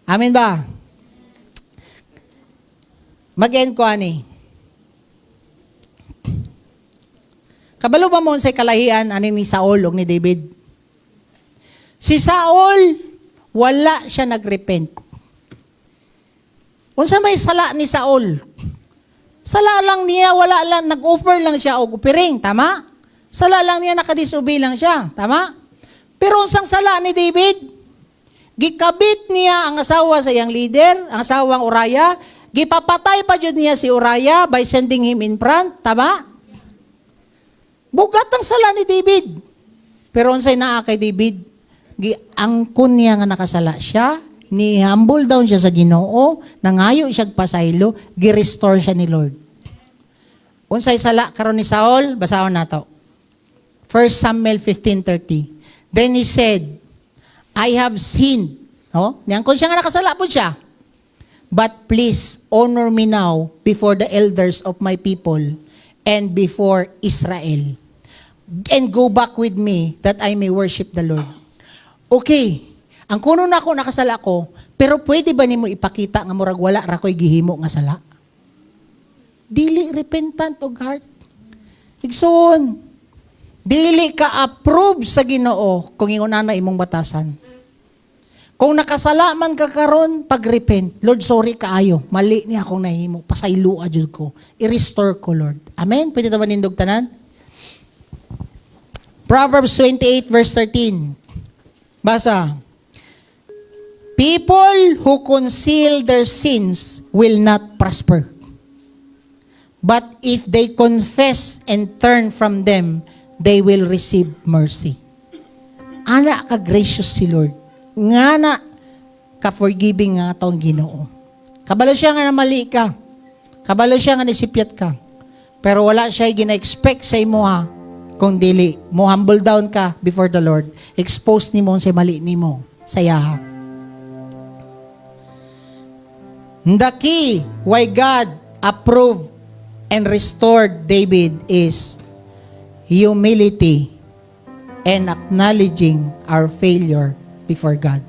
E: Amen ba? Mag-end ko ani. Kabalo ba mo sa kalahian ani ni Saul ug ni David? Si Saul, wala siya nagrepent. Unsa may sala ni Saul? Sala lang niya, wala lang, nag-offer lang siya og upiring, tama? Sala lang niya, nakadisobey lang siya, tama? Pero unsang sala ni David? Gikabit niya ang asawa sa iyang leader, ang asawang Uriah, gipapatay pa jud niya si Uriah by sending him in front, tama? Bugat ang sala ni David. Pero unsay naa kay David? Giangkon niya nga nakasala siya, ni humble down siya sa Ginoo, nangayo siya pasaylo, gi-restore siya ni Lord. Unsay sala karon ni Saul, basahon nato. 1 Samuel 15:30. Then he said, I have sinned. Oh, niangkon siya nga nakasala po siya. But please honor me now before the elders of my people and before Israel. And go back with me that I may worship the Lord. Okay. Ang kuno na ako nakasala ko, pero pwede ba nimo ipakita nga murag wala ra ko'y gihimo nga sala? Dili repentant og heart. Igsoon, dili ka approve sa Ginoo kung ingon na imong batasan. Kung nakasala man ka karon, pag-repent, Lord, sorry kaayo, mali ni akong nahimo, pasaylo adjud ko, i-restore ko, Lord. Amen? Pwede ta ba nindog tanan? Proverbs 28 verse 13. Basa. People who conceal their sins will not prosper. But if they confess and turn from them, they will receive mercy. Ana ka gracious si Lord. Ngana ka forgiving nga atong Ginoo. Kabalo siya nga na mali ka. Kabalo siya nga nisipyat ka. Pero wala siya gina-expect sa imo ha. Kung dili, mo humble down ka before the Lord. Expose ni mo sa mali ni mo. Sayaha. The key why God approved and restored David is humility and acknowledging our failure before God.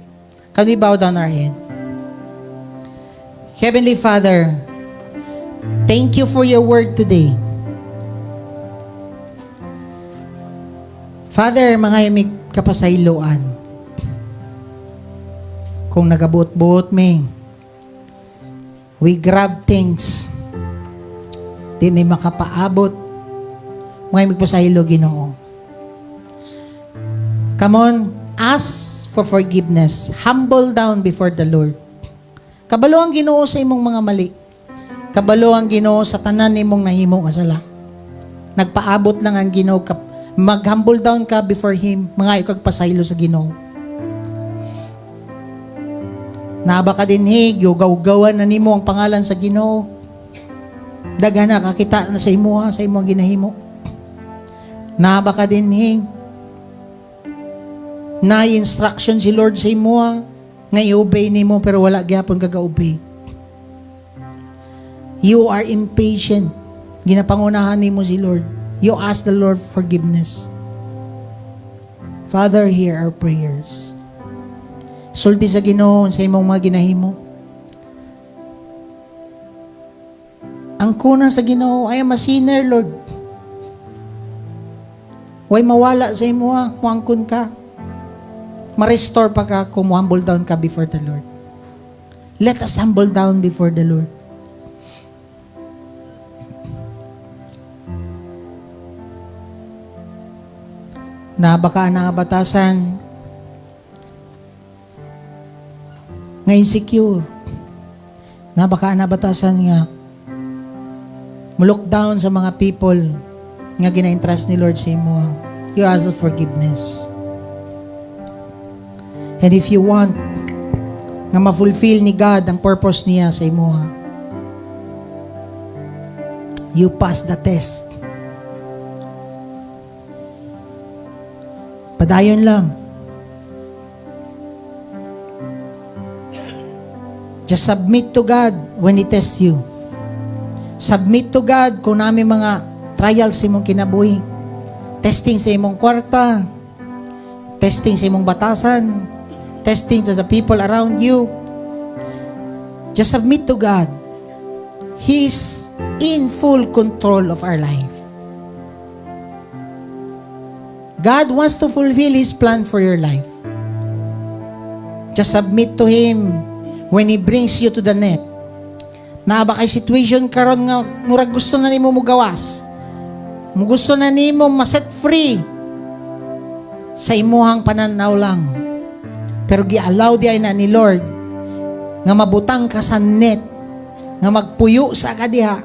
E: Can we bow down our head? Heavenly Father, thank you for your word today. Father, mga imig kapasayloan, kung nagabot-buot may, we grab things, di may makapaabot, mga imig pasaylo, Ginoo. Come on, ask for forgiveness. Humble down before the Lord. Kabalo ang Ginoo sa imong mga mali. Kabalo ang Ginoo sa tanan imong nahimo nga sala. Nagpaabot lang ang Ginoo mag-humble down ka before Him, mga ikagpasaylo sa Ginoo. Naba ka din gaw-gawan na nimo ang pangalan sa Ginoo. Daghan na kakita na sa imo sa imong ginahimo. Naba ka din na instruction si Lord sa imo nga i-obey nimo pero wala gyapon kaga-obey. You are impatient. Ginapangunahan nimo si Lord. You ask the Lord forgiveness. Father, hear our prayers. Sulti sa Ginoo sa imong mga ginahimo. Ang kuna sa Ginoo, I am a sinner, Lord. Way mawala sa imo kuangkon ka. Ma-restore pa ka kung humble down ka before the Lord. Let us humble down before the Lord. Na baka nga batasan nga insecure. Na baka na batasan nga look down sa mga people nga gina-entrust ni Lord sa imo. You ask for forgiveness. And if you want nga ma-fulfill ni God ang purpose niya sa imo, you pass the test. Padayon lang. Just submit to God when He tests you. Submit to God kung nami mga trials sa imong kinabuhi. Testing sa imong kwarta. Testing sa imong batasan. Testing to the people around you. Just submit to God. He's in full control of our life. God wants to fulfill His plan for your life. Just submit to Him when He brings you to the net. Na ba kay situation karon nga murag gusto na nimo mugawas. Mo gusto na nimo ma-set free sa imuhang pananaw lang. Pero gi-allow di ay na ni Lord nga mabutang ka sa net, nga magpuyo sa kadiha,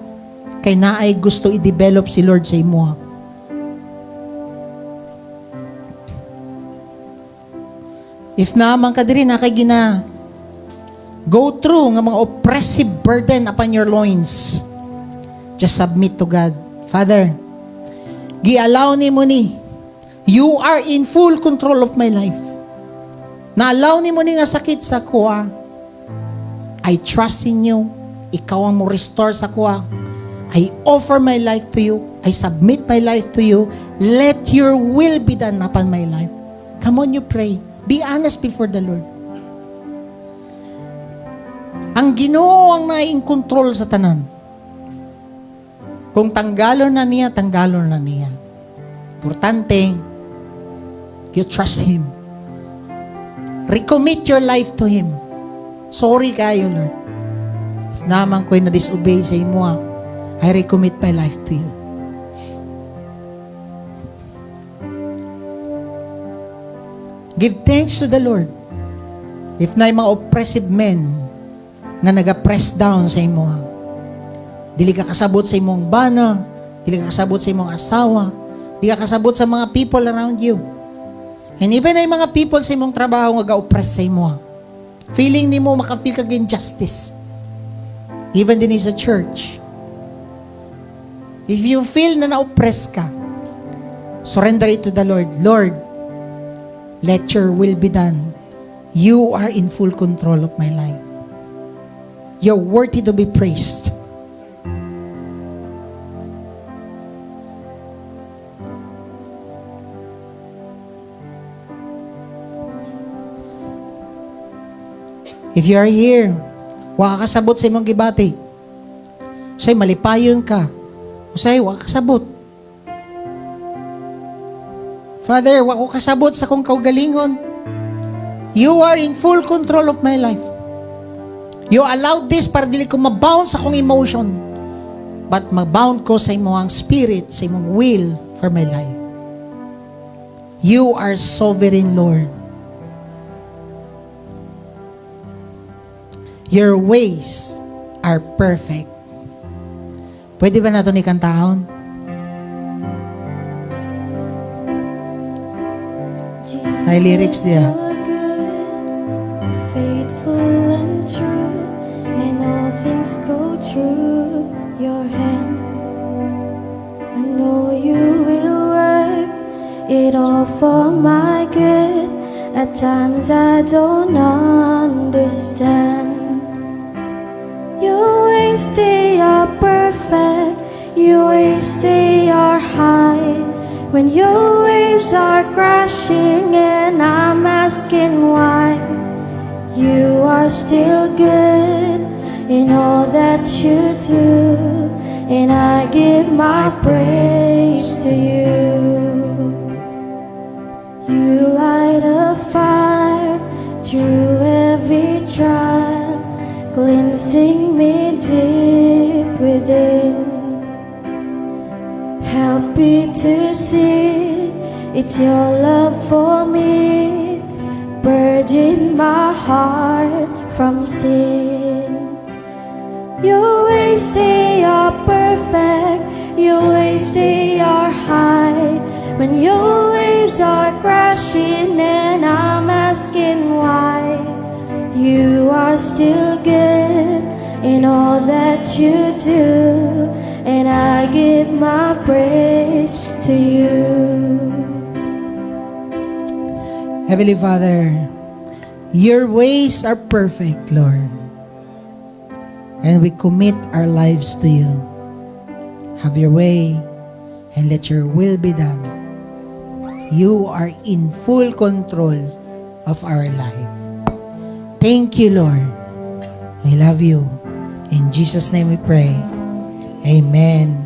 E: kay naay gusto i-develop si Lord sa imuha. If naman ka diri na kay gina go through nga mga oppressive burden upon your loins, just submit to God. Father, gi-allow ni mo ni, you are in full control of my life. Na-allow ni mo ni nga sakit sa kuha. I trust in you. Ikaw ang mo restore sa kuha. I offer my life to you. I submit my life to you. Let your will be done upon my life. Come on, you pray. Be honest before the Lord. Ang Ginoo ang naing control sa tanan. Kung tanggalon na niya, tanggalon na niya. Importante, you trust Him. Recommit your life to Him. Sorry kayo, Lord. If naman ko'y na-disobey sa imo, I recommit my life to you. Give thanks to the Lord. If na mga oppressive men nga naga-press down sa imo, dili ka kasabot sa imong bana, dili ka kasabot sa imong asawa, dili ka kasabot sa mga people around you. And even ay mga people sa imong trabaho nga ga-oppress sa imo, feeling nimo maka-feel kag injustice. Even din sa church. If you feel na na-oppress ka, surrender it to the Lord. Lord, let your will be done. You are in full control of my life. You're worthy to be praised. If you are here, wa ka kasabot sa imong gibati. Usay malipayon ka. Usay wa ka kasabot. Father, wa ko kasabot sa kong kaugalingon. You are in full control of my life. You allowed this para dili ko mabound sa akong emotion. But mabound ko sa imong spirit, sa imong will for my life. You are sovereign, Lord. Your ways are perfect. Pwede ba nato ni kantahon? Ay lyrics diya.
F: Faithful and true, and all things go through your hand. I know you will work it all for my good. At times I don't understand. Your ways, they are perfect. Your ways, they are high. When your waves are crashing and I'm asking why, you are still good in all that you do, and I give my praise to you. You light a fire through every trial, cleansing me deep within. Help me to see it's your love for me, purging my heart from sin. Your ways, they are perfect. Your ways, they are high. When your waves are crashing and I'm asking why, you are still good in all that you do, and I give my praise to you.
E: Heavenly Father, your ways are perfect, Lord. And we commit our lives to you. Have your way and let your will be done. You are in full control of our life. Thank you, Lord. We love you. In Jesus' name we pray. Amen